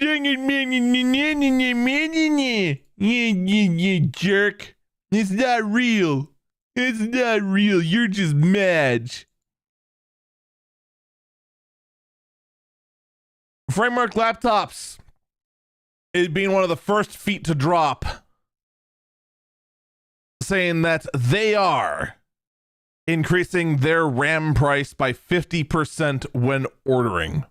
you jerk. It's not real. It's not real. You're just mad. Framework laptops is being one of the first feet to drop, saying that they are increasing their RAM price by 50% when ordering.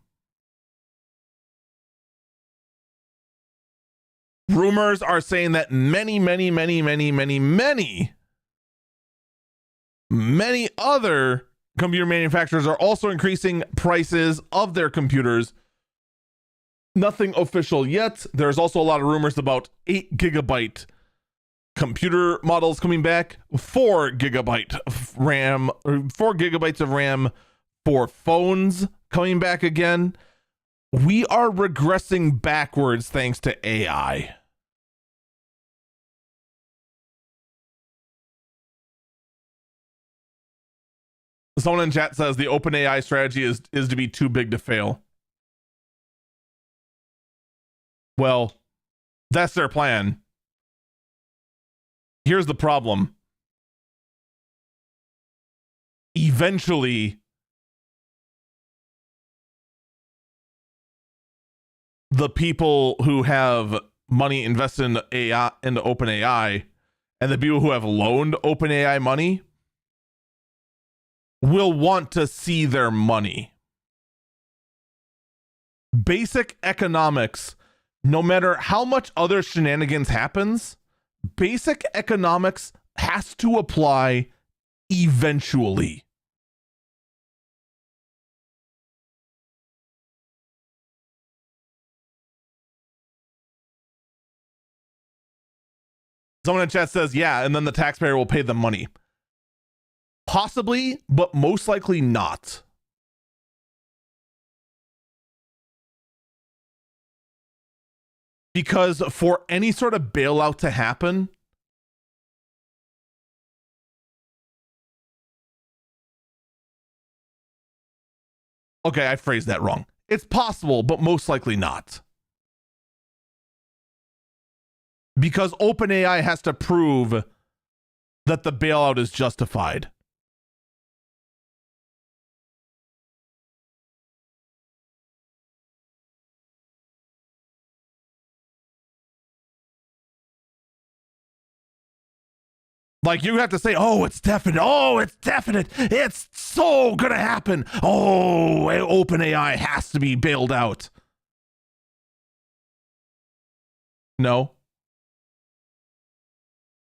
Rumors are saying that many other computer manufacturers are also increasing prices of their computers. Nothing official yet. There's also a lot of rumors about 8 gigabyte computer models coming back, 4 gigabyte RAM, or 4 gigabytes of RAM for phones coming back again. We are regressing backwards thanks to AI. Someone in chat says the OpenAI strategy is to be too big to fail. Well, that's their plan. Here's the problem. Eventually, the people who have money invested in AI, into OpenAI, and the people who have loaned OpenAI money will want to see their money. Basic economics, no matter how much other shenanigans happens, basic economics has to apply eventually. Someone in chat says, yeah, and then the taxpayer will pay the money. Possibly, but most likely not. Because for any sort of bailout to happen, okay, I phrased that wrong. It's possible, but most likely not. Because OpenAI has to prove that the bailout is justified. Like, you have to say, oh, it's definite. Oh, it's definite. It's so gonna happen. Oh, OpenAI has to be bailed out. No.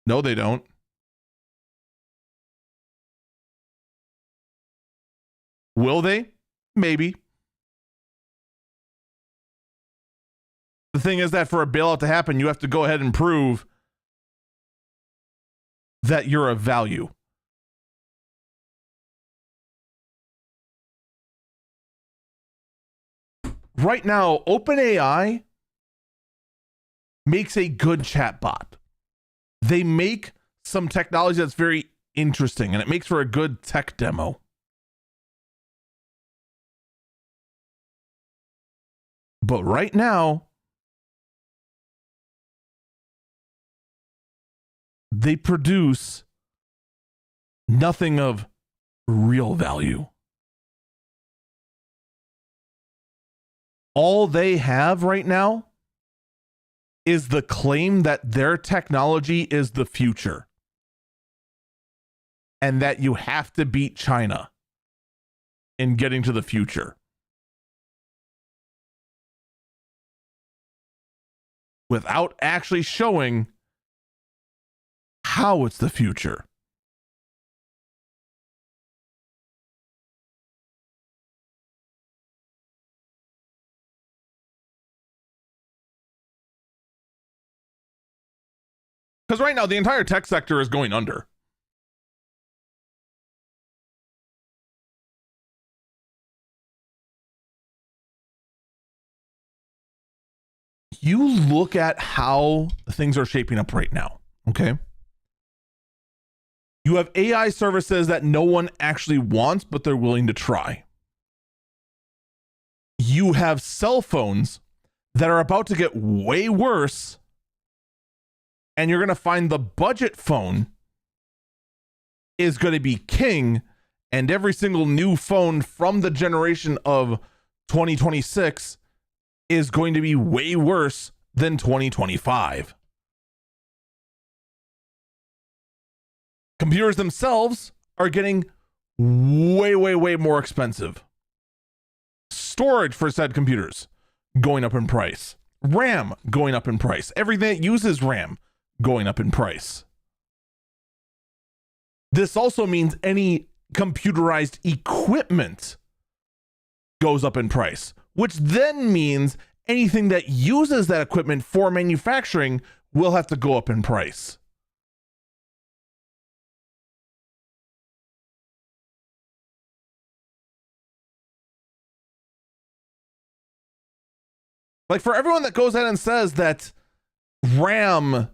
No, they don't. Will they? Maybe. The thing is that for a bailout to happen, you have to go ahead and prove that you're of value. Right now, OpenAI makes a good chatbot. They make some technology that's very interesting, and it makes for a good tech demo. But right now, they produce nothing of real value. All they have right now is the claim that their technology is the future and that you have to beat China in getting to the future. Without actually showing how it's the future. Because right now, the entire tech sector is going under. You look at how things are shaping up right now, okay? You have AI services that no one actually wants, but they're willing to try. You have cell phones that are about to get way worse, and you're going to find the budget phone is going to be king, and every single new phone from the generation of 2026 is going to be way worse than 2025. Computers themselves are getting way more expensive. Storage for said computers going up in price. RAM going up in price. Everything that uses RAM going up in price. This also means any computerized equipment goes up in price, which then means anything that uses that equipment for manufacturing will have to go up in price. Like, for everyone that goes ahead and says that RAM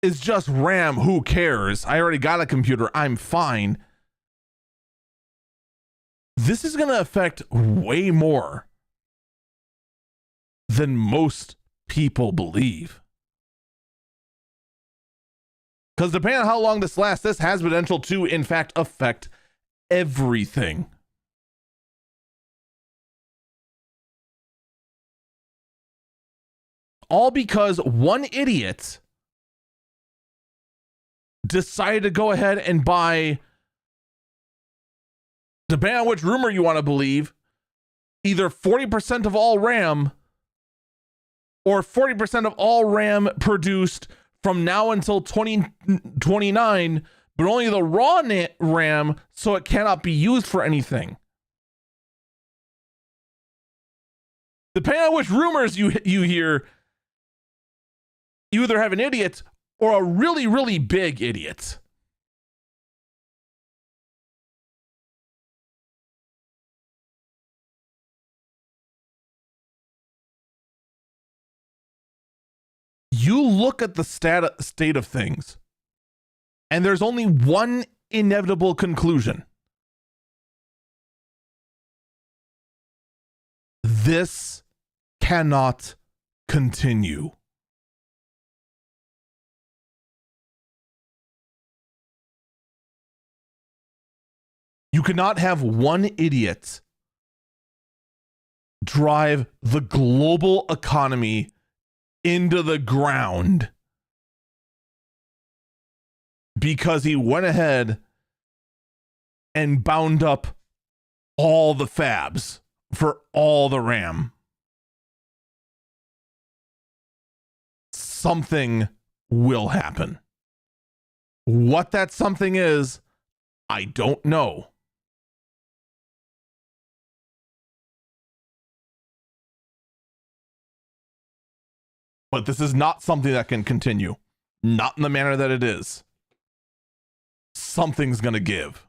is just RAM, who cares? I already got a computer, I'm fine. This is going to affect way more than most people believe. Because depending on how long this lasts, this has potential to, in fact, affect everything. All because one idiot decided to go ahead and buy, depending on which rumor you want to believe, either 40% of all RAM or 40% of all RAM produced from now until 2029, but only the raw RAM, so it cannot be used for anything. Depending on which rumors you hear, you either have an idiot or a really, really big idiot. You look at the state of things, and there's only one inevitable conclusion. This cannot continue. You cannot have one idiot drive the global economy into the ground because he went ahead and bound up all the fabs for all the RAM. Something will happen. What that something is, I don't know. But this is not something that can continue. Not in the manner that it is. Something's going to give.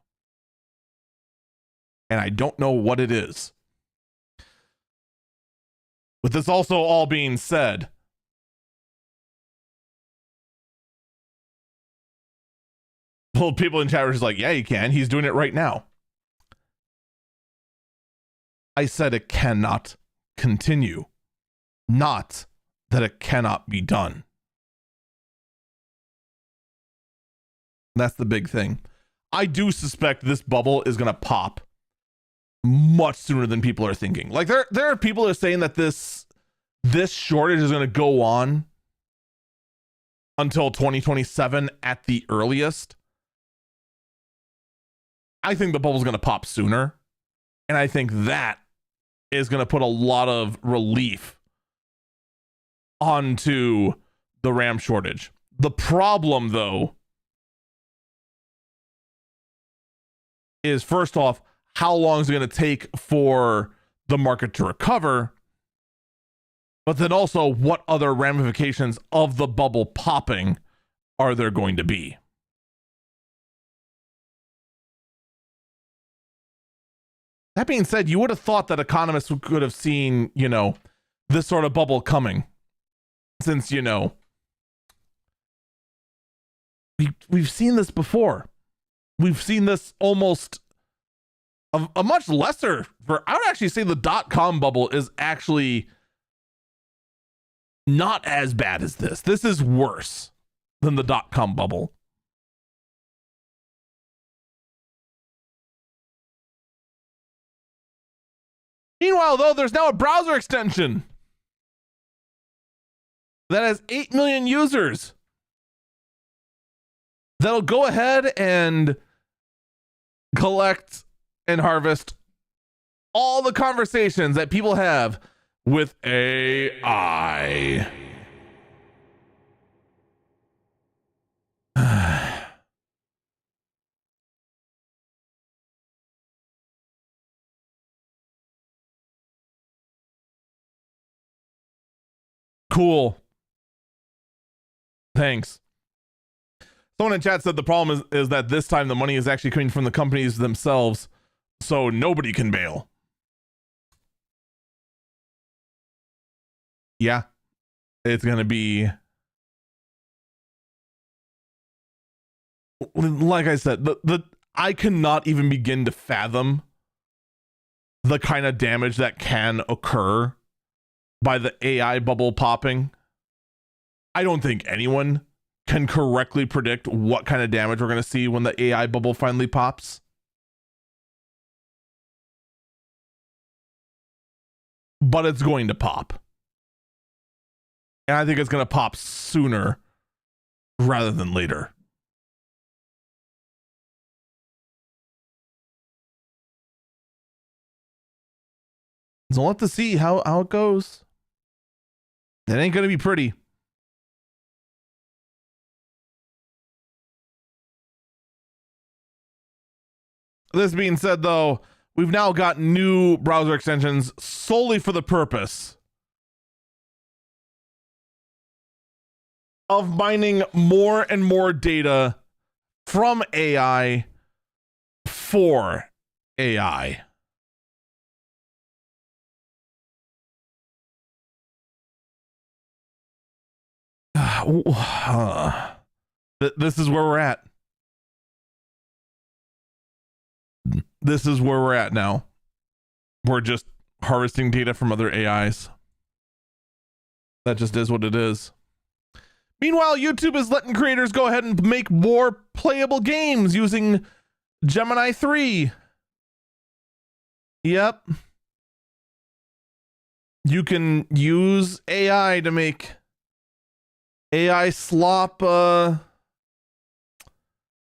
And I don't know what it is. With this also all being said, well, people in chat are just like, yeah, you can. He's doing it right now. I said it cannot continue. Not that it cannot be done. That's the big thing. I do suspect this bubble is going to pop much sooner than people are thinking. Like there are people that are saying that this shortage is going to go on until 2027 at the earliest. I think the bubble's going to pop sooner, and I think that is going to put a lot of relief onto the RAM shortage. The problem, though, is first off, how long is it going to take for the market to recover? But then also, what other ramifications of the bubble popping are there going to be? That being said, you would have thought that economists could have seen, this sort of bubble coming. Since, we've seen this before. We've seen this almost a much lesser, I would actually say the .com bubble is actually not as bad as this. This is worse than the .com bubble. Meanwhile, though, there's now a browser extension that has 8 million users that'll go ahead and collect and harvest all the conversations that people have with AI. Cool. Thanks. Someone in chat said the problem is that this time the money is actually coming from the companies themselves, so nobody can bail. Yeah, it's going to be, like I said, I cannot even begin to fathom the kind of damage that can occur by the AI bubble popping. I don't think anyone can correctly predict what kind of damage we're going to see when the AI bubble finally pops. But it's going to pop. And I think it's going to pop sooner rather than later. So we'll have to see how it goes. It ain't going to be pretty. This being said, though, we've now got new browser extensions solely for the purpose of mining more and more data from AI for AI. This is where we're at. This is where we're at now. We're just harvesting data from other AIs. That just is what it is. Meanwhile, YouTube is letting creators go ahead and make more playable games using Gemini 3. Yep. You can use AI to make AI slop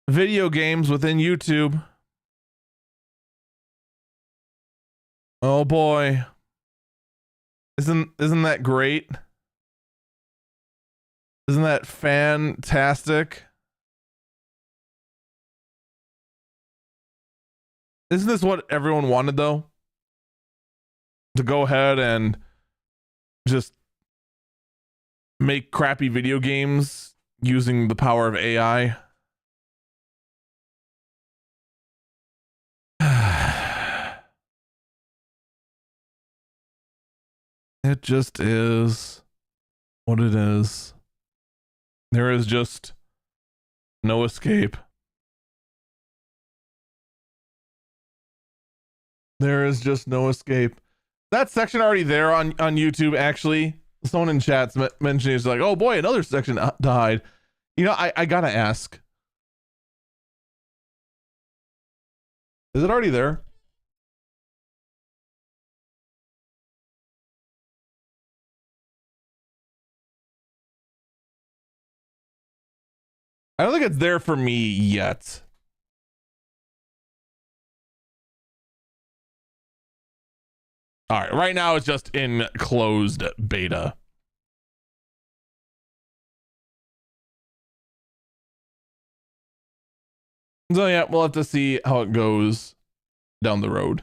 video games within YouTube. Oh boy. Isn't that great? Isn't that fantastic? Isn't this what everyone wanted, though? To go ahead and just make crappy video games using the power of AI? It just is what it is. There is just no escape. There is just no escape. That section already there on YouTube, actually. Someone in chat's mentioning it's like, oh boy, another section to hide. You know, I gotta ask. Is it already there? I don't think it's there for me yet. All right, right now it's just in closed beta. So yeah, we'll have to see how it goes down the road.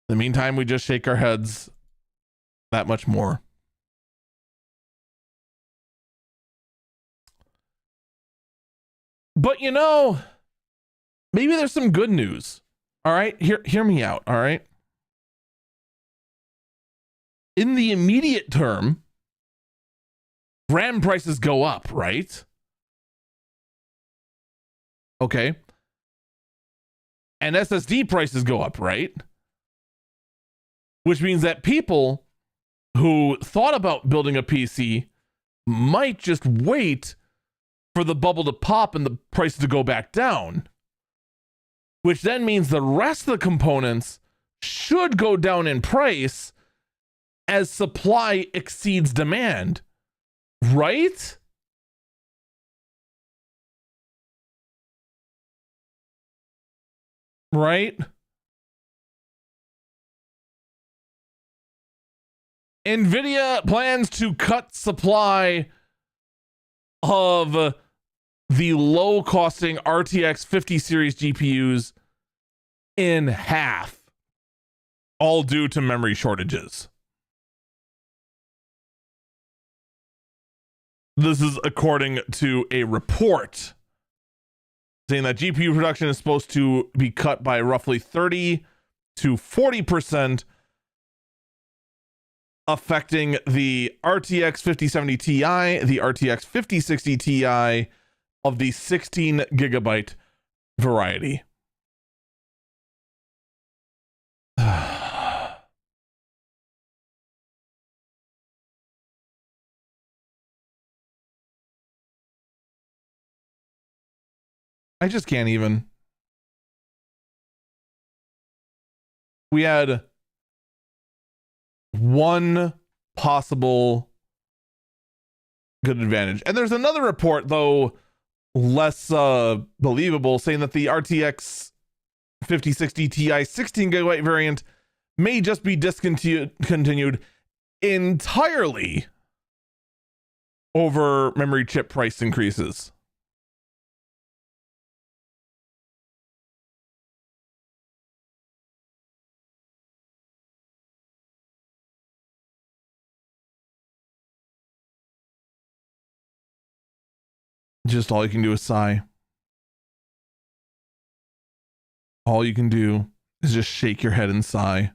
In the meantime, we just shake our heads that much more. But you know, maybe there's some good news. All right, hear me out. All right. In the immediate term, RAM prices go up, right? Okay. And SSD prices go up, right? Which means that people who thought about building a PC might just wait for the bubble to pop and the price to go back down. Which then means the rest of the components should go down in price as supply exceeds demand. Right? Right? NVIDIA plans to cut supply of the low-costing RTX 50 series GPUs in half, all due to memory shortages. This is according to a report saying that GPU production is supposed to be cut by roughly 30 to 40%, affecting the RTX 5070 Ti, the RTX 5060 Ti of the 16 gigabyte variety. I just can't even. We had one possible good advantage. And there's another report, though less believable, saying that the RTX 5060 Ti 16 gigabyte variant may just be discontinued entirely over memory chip price increases. Just all you can do is sigh. All you can do is just shake your head and sigh.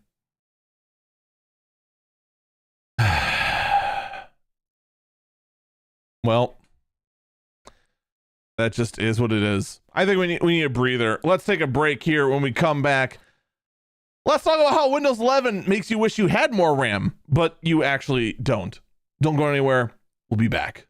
Well, that just is what it is. I think we need a breather. Let's take a break here. When we come back, let's talk about how Windows 11 makes you wish you had more RAM, but you actually don't. Don't go anywhere. We'll be back.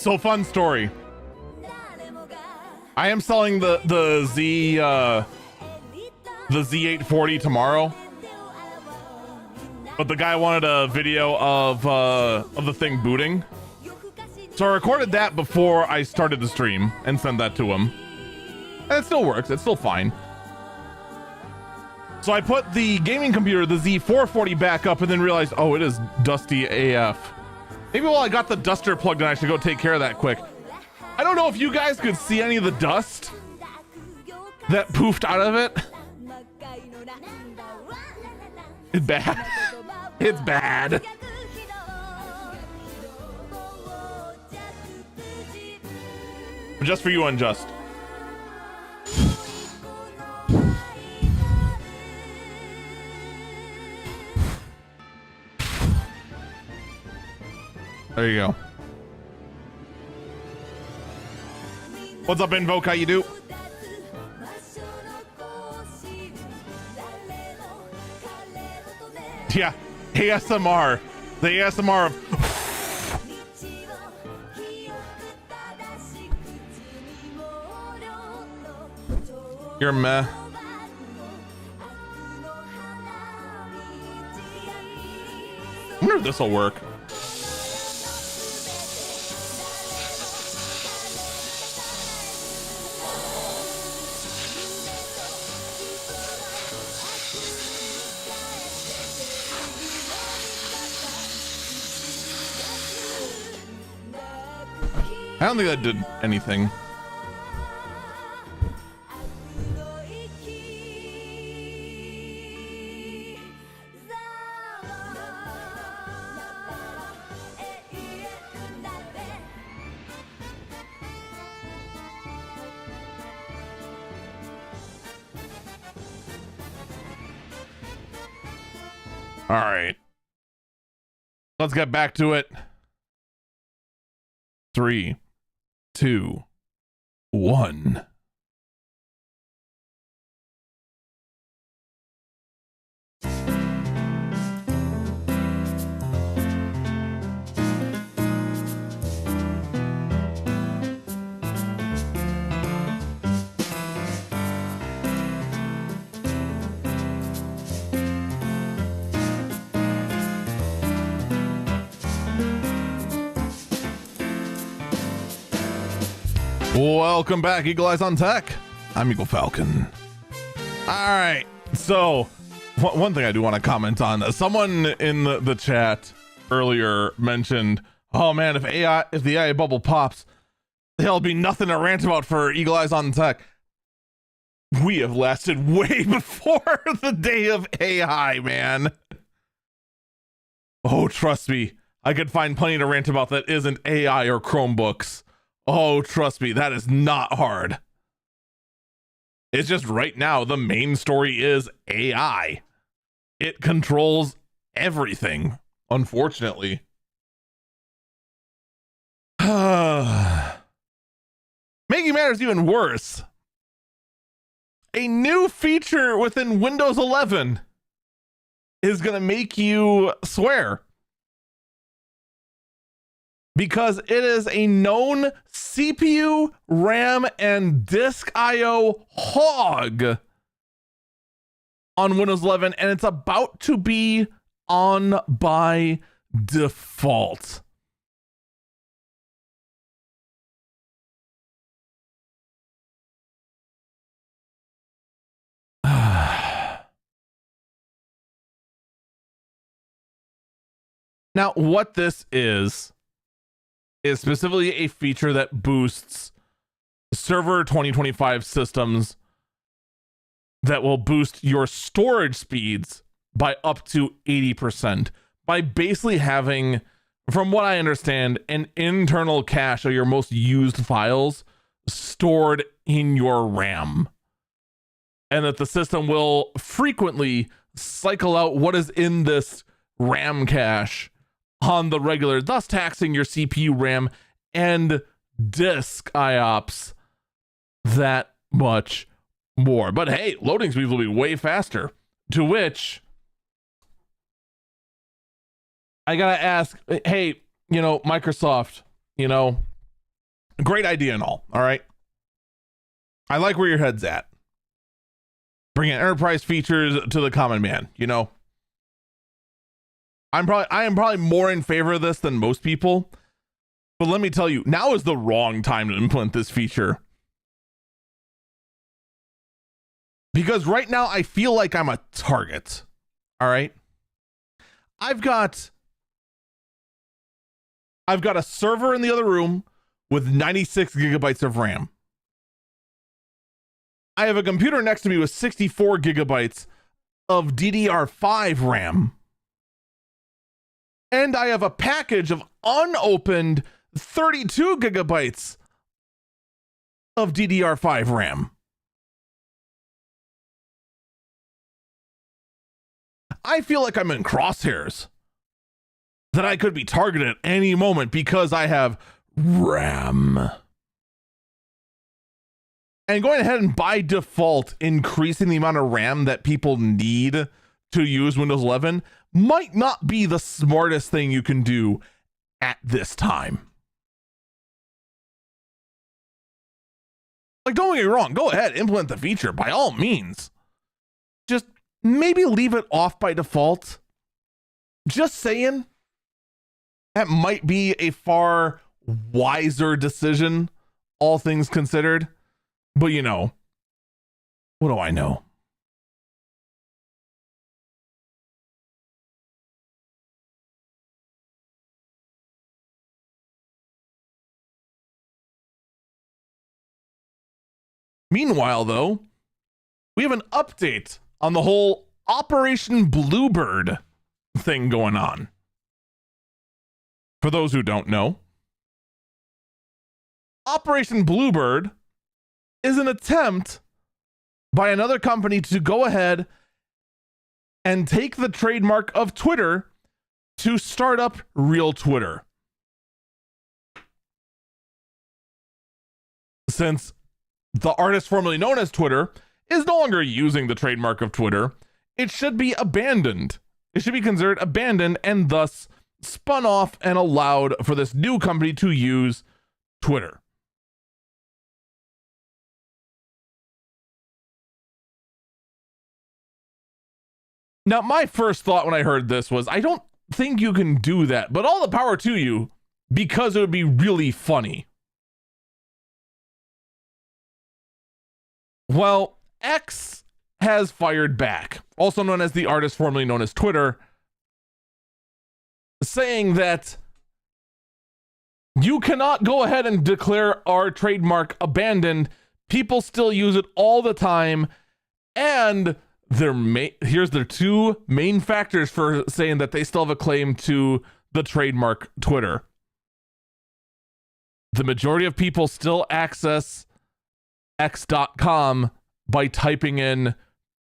So fun story. I am selling the Z840 tomorrow, but the guy wanted a video of the thing booting, so I recorded that before I started the stream and sent that to him, and it still works. It's still fine. So I put the gaming computer, the Z440, back up, and then realized, oh, it is dusty AF. Maybe while I got the duster plugged in, I should go take care of that quick. I don't know if you guys could see any of the dust that poofed out of it. It's bad. It's bad. Just for you, Unjust. There you go. What's up, Invoke? How you do? Yeah, ASMR. The ASMR of... You're meh. I wonder if this will work. I don't think that did anything. All right. Let's get back to it. 3, 2, 1. Welcome back, Eagle Eyes on Tech. I'm Eagle Falcon. All right, so one thing I do want to comment on. Someone in the chat earlier mentioned, oh man, if the AI bubble pops, there'll be nothing to rant about for Eagle Eyes on Tech. We have lasted way before the day of AI, man. Oh, trust me, I could find plenty to rant about that isn't AI or Chromebooks. Oh, trust me, that is not hard. It's just right now, the main story is AI. It controls everything, unfortunately. Making matters even worse, a new feature within Windows 11 is going to make you swear. Because it is a known CPU, RAM, and disk IO hog on Windows 11, and it's about to be on by default. Now, what this is specifically a feature that boosts server 2025 systems that will boost your storage speeds by up to 80% by basically having, from what I understand, an internal cache of your most used files stored in your RAM. And that the system will frequently cycle out what is in this RAM cache on the regular, thus taxing your CPU, RAM, and disk IOPS that much more. But hey, loading speeds will be way faster. To which I gotta ask, hey, Microsoft, Great idea and all right? I like where your head's at. Bringing enterprise features to the common man, you know? I am probably more in favor of this than most people, but let me tell you, now is the wrong time to implement this feature. Because right now I feel like I'm a target. All right? I've got a server in the other room with 96 gigabytes of RAM. I have a computer next to me with 64 gigabytes of DDR5 RAM. And I have a package of unopened 32 gigabytes of DDR5 RAM. I feel like I'm in crosshairs, that I could be targeted at any moment because I have RAM. And going ahead and by default increasing the amount of RAM that people need to use Windows 11 might not be the smartest thing you can do at this time. Like, don't get me wrong, go ahead, implement the feature by all means. Just maybe leave it off by default. Just saying, that might be a far wiser decision, all things considered. But you know, what do I know? Meanwhile, though, we have an update on the whole Operation Bluebird thing going on. For those who don't know, Operation Bluebird is an attempt by another company to go ahead and take the trademark of Twitter to start up real Twitter. Since the artist formerly known as Twitter is no longer using the trademark of Twitter, it should be abandoned. It should be considered abandoned and thus spun off and allowed for this new company to use Twitter. Now, my first thought when I heard this was, I don't think you can do that, but all the power to you, because it would be really funny. Well, X has fired back, also known as the artist formerly known as Twitter, saying that you cannot go ahead and declare our trademark abandoned. People still use it all the time, and here's their two main factors for saying that they still have a claim to the trademark Twitter. The majority of people still access x.com by typing in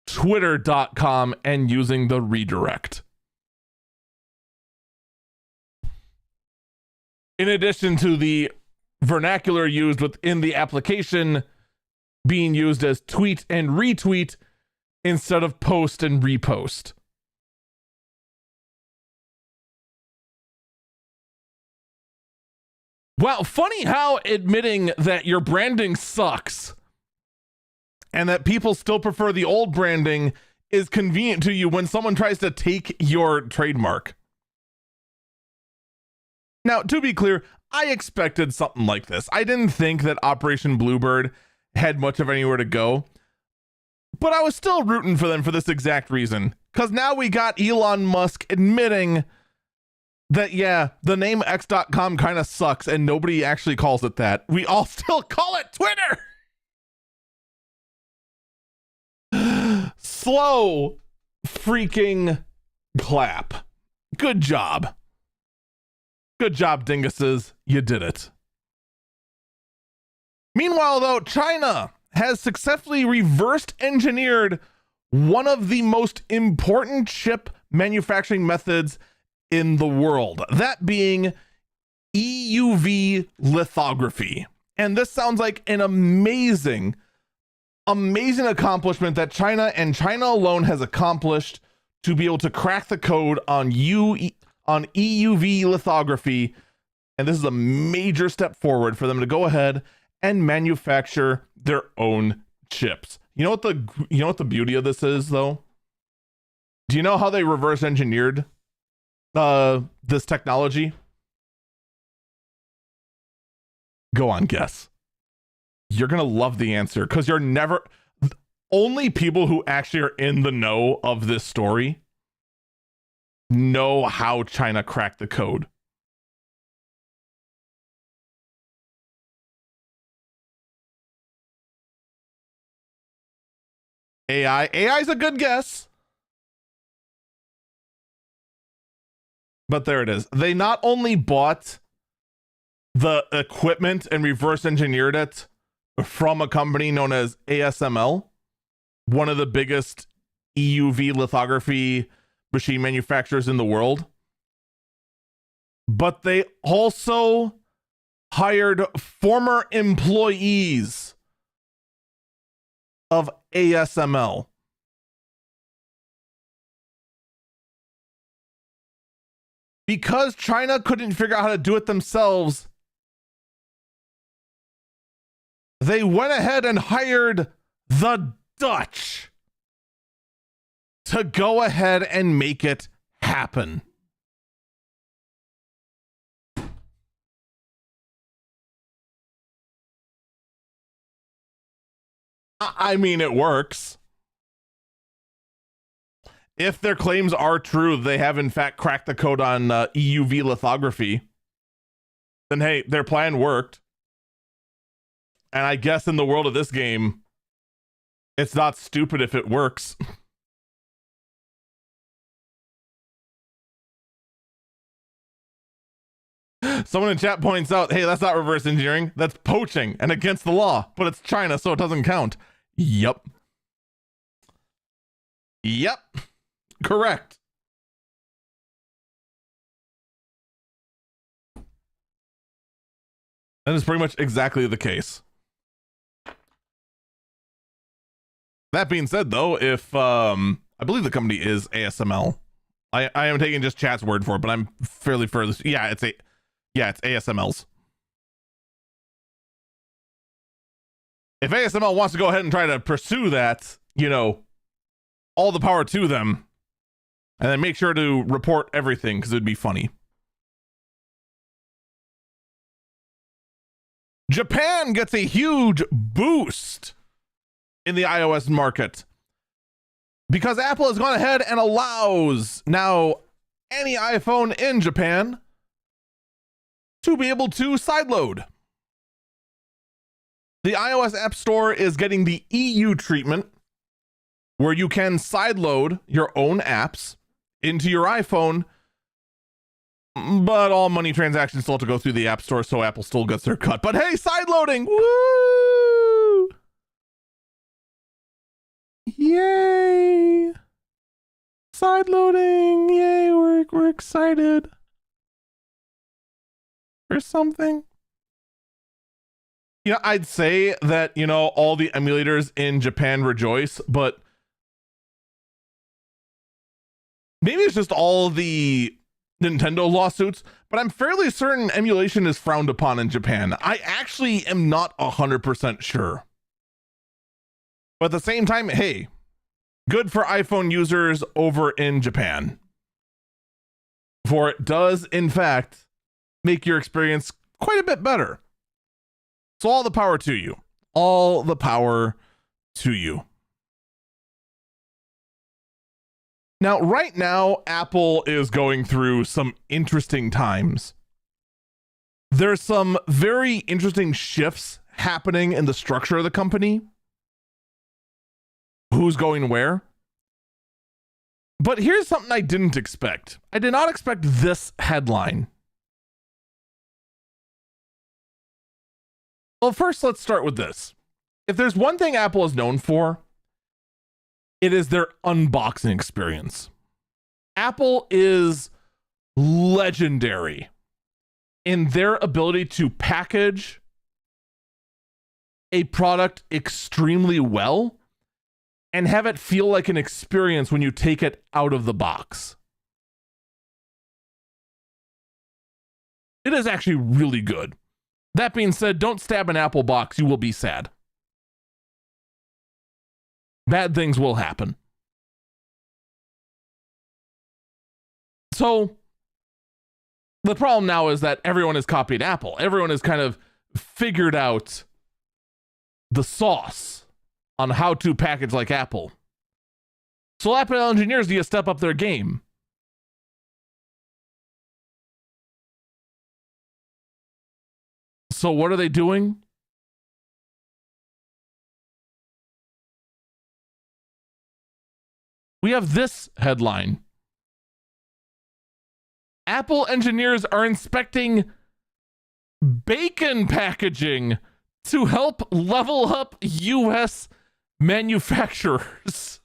twitter.com and using the redirect. In addition to the vernacular used within the application being used as tweet and retweet instead of post and repost. Wow, funny how admitting that your branding sucks and that people still prefer the old branding is convenient to you when someone tries to take your trademark. Now, to be clear, I expected something like this. I didn't think that Operation Bluebird had much of anywhere to go, but I was still rooting for them for this exact reason. Because now we got Elon Musk admitting that, yeah, the name X.com kind of sucks and nobody actually calls it that. We all still call it Twitter. Slow freaking clap. Good job. Good job, dinguses. You did it. Meanwhile, though, China has successfully reversed engineered one of the most important chip manufacturing methods in the world, that being EUV lithography. And this sounds like an amazing accomplishment that China and China alone has accomplished to be able to crack the code on EUV lithography And this is a major step forward for them to go ahead and manufacture their own chips. You know what the beauty of this is, though? Do you know how they reverse engineered this technology? Go on, guess. You're gonna love the answer, because you're never... Only people who actually are in the know of this story know how China cracked the code. AI is a good guess. But there it is. They not only bought the equipment and reverse engineered it from a company known as ASML, one of the biggest EUV lithography machine manufacturers in the world, but they also hired former employees of ASML. Because China couldn't figure out how to do it themselves, they went ahead and hired the Dutch to go ahead and make it happen. I mean, it works. If their claims are true, they have in fact cracked the code on EUV lithography, then hey, their plan worked. And I guess in the world of this game, it's not stupid if it works. Someone in chat points out, hey, that's not reverse engineering. That's poaching and against the law, but it's China, so it doesn't count. Yep. Correct. That is pretty much exactly the case. That being said, though, if I believe the company is ASML. I am taking just chat's word for it, but I'm fairly further. Yeah, it's ASML's. If ASML wants to go ahead and try to pursue that, you know, all the power to them. And then make sure to report everything, because it'd be funny. Japan gets a huge boost in the iOS market because Apple has gone ahead and allows now any iPhone in Japan to be able to sideload. The iOS App Store is getting the EU treatment where you can sideload your own apps into your iPhone, but all money transactions still have to go through the App Store, so Apple still gets their cut. But hey, sideloading! Woo! Yay! Sideloading! Yay, we're excited for something. You know, I'd say that, you know, all the emulators in Japan rejoice, but maybe it's just all the Nintendo lawsuits, but I'm fairly certain emulation is frowned upon in Japan. I actually am not 100% sure. But at the same time, hey, good for iPhone users over in Japan. For it does, in fact, make your experience quite a bit better. So all the power to you. All the power to you. Now, right now, Apple is going through some interesting times. There's some very interesting shifts happening in the structure of the company. Who's going where? But here's something I didn't expect. I did not expect this headline. Well, first, let's start with this. If there's one thing Apple is known for, it is their unboxing experience. Apple is legendary in their ability to package a product extremely well and have it feel like an experience when you take it out of the box. It is actually really good. That being said, don't stab an Apple box. You will be sad. Bad things will happen. So the problem now is that everyone has copied Apple. Everyone has kind of figured out the sauce on how to package like Apple. So Apple engineers need to step up their game. So what are they doing? We have this headline. Apple engineers are inspecting bacon packaging to help level up US manufacturers.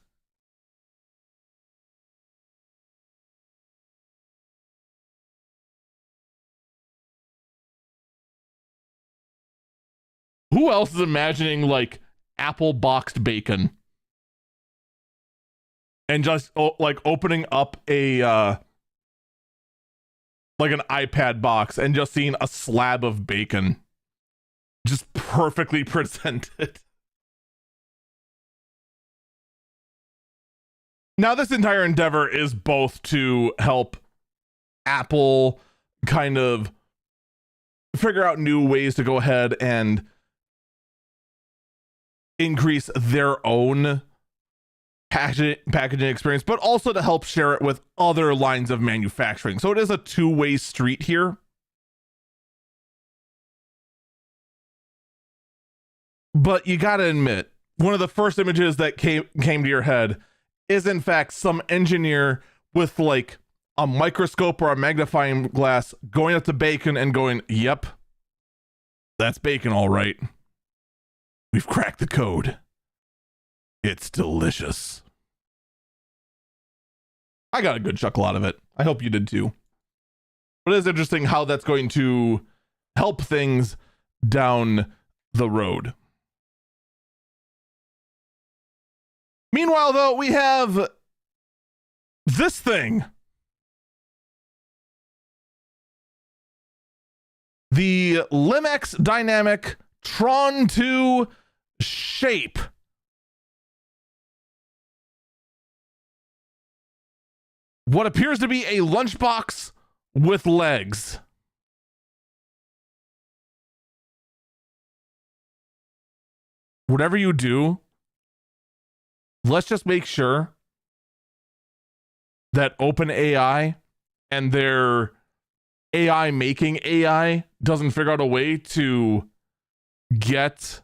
Who else is imagining like Apple boxed bacon and just like opening up a like an iPad box and just seeing a slab of bacon just perfectly presented? Now, this entire endeavor is both to help Apple kind of figure out new ways to go ahead and increase their own packaging experience, but also to help share it with other lines of manufacturing. So it is a two-way street here. But you gotta admit, one of the first images that came to your head is in fact some engineer with like a microscope or a magnifying glass going up to bacon and going, yep, that's bacon all right. We've cracked the code. It's delicious. I got a good chuckle out of it. I hope you did too. But it is interesting how that's going to help things down the road. Meanwhile, though, we have this thing. The Limex Dynamic Tron 2 Shape. What appears to be a lunchbox with legs. Whatever you do, let's just make sure that OpenAI and their AI making AI doesn't figure out a way to get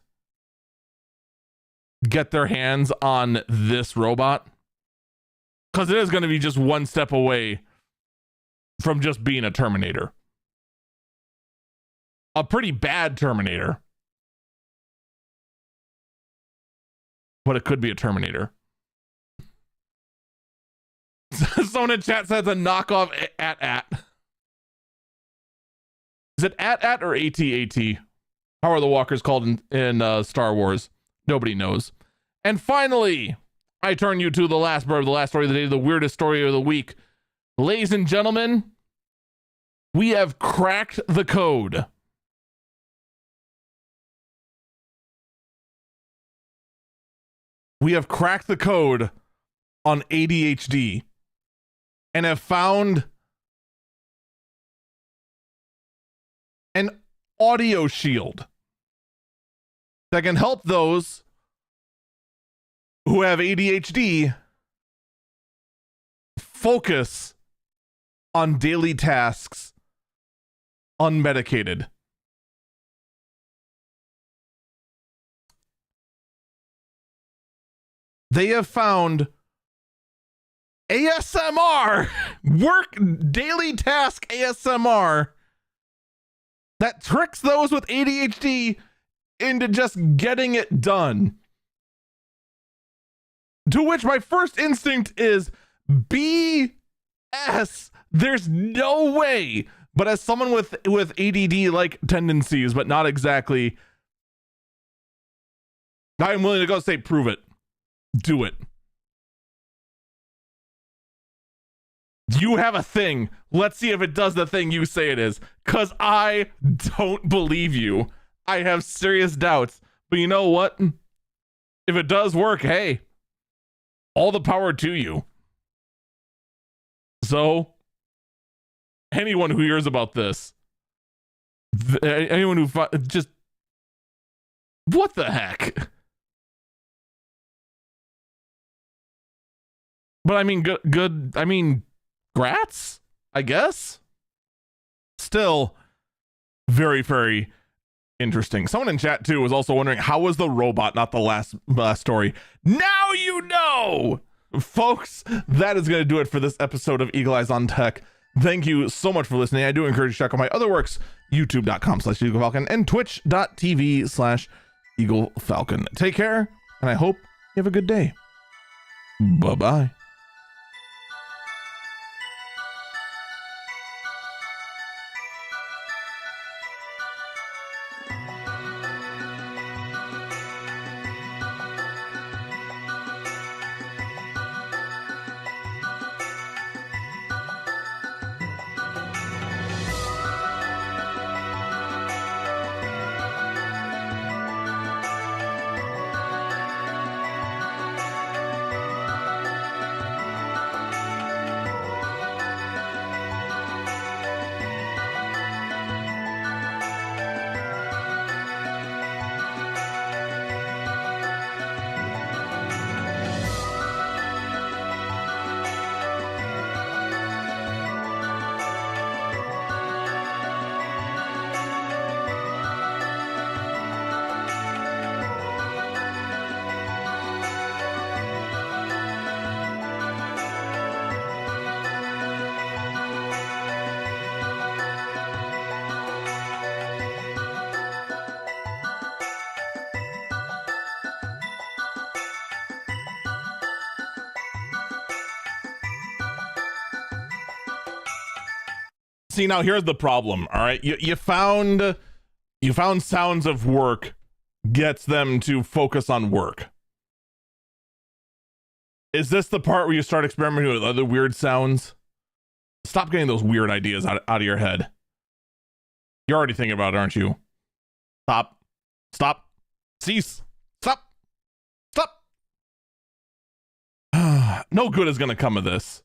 their hands on this robot. Because it is going to be just one step away from just being a Terminator. A pretty bad Terminator. But it could be a Terminator. Someone in chat says a knockoff at. Is it at or AT-AT? How are the walkers called in Star Wars? Nobody knows. And finally, I turn you to the last bird, the last story of the day, the weirdest story of the week. Ladies and gentlemen, we have cracked the code. We have cracked the code on ADHD and have found an audio shield that can help those who have ADHD focus on daily tasks unmedicated. They have found ASMR, work daily task ASMR, that tricks those with ADHD into just getting it done. To which my first instinct is BS. There's no way. But as someone with ADD-like tendencies, but not exactly, I'm willing to go say, prove it. Do it. You have a thing. Let's see if it does the thing you say it is. Because I don't believe you. I have serious doubts. But you know what? If it does work, hey, all the power to you. So, anyone who hears about this, anyone who just, what the heck? But I mean, good. I mean, grats, I guess. Still, very, very interesting. Someone in chat too was also wondering, how was the robot not the last story? Now you know, folks. That is going to do it for this episode of Eagle Eyes on Tech. Thank you so much for listening. I do encourage you to check out my other works, youtube.com/EagleFalcon and twitch.tv/EagleFalcon. Take care, and I hope you have a good day. Bye-bye. See, now here's the problem. All right, you found sounds of work gets them to focus on work. Is this the part where you start experimenting with other weird sounds? Stop getting those weird ideas out of your head. You're already thinking about it, aren't you? Stop, cease, stop. No good is gonna come of this.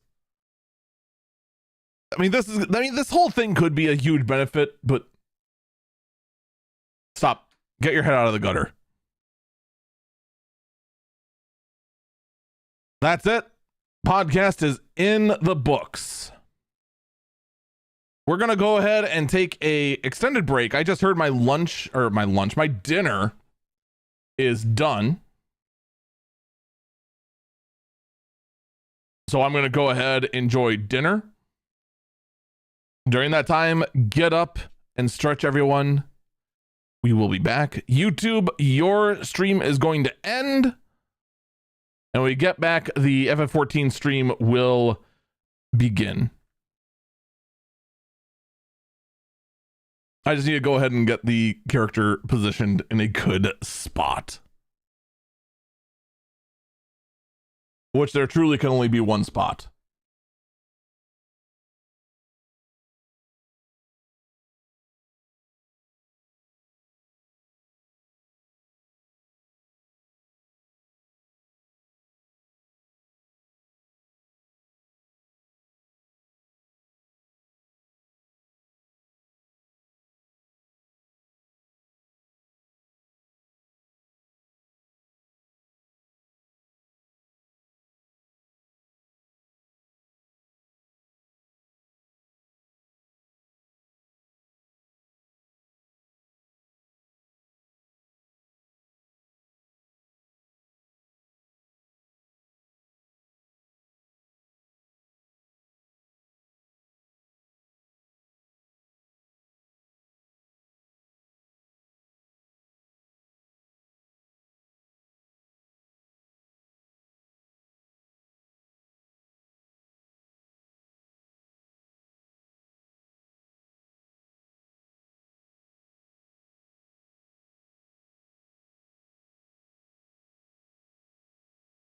I mean, this whole thing could be a huge benefit, but stop. Get your head out of the gutter. That's it. Podcast is in the books. We're going to go ahead and take a extended break. I just heard my dinner is done. So I'm going to go ahead, enjoy dinner. During that time, get up and stretch, everyone. We will be back. YouTube, your stream is going to end. And when we get back, the FF14 stream will begin. I just need to go ahead and get the character positioned in a good spot. Which there truly can only be one spot.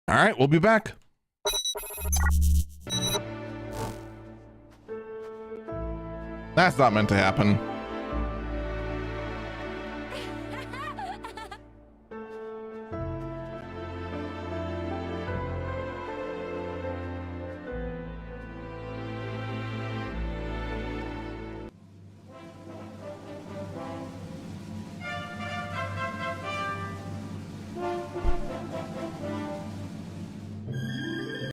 All right, we'll be back. That's not meant to happen.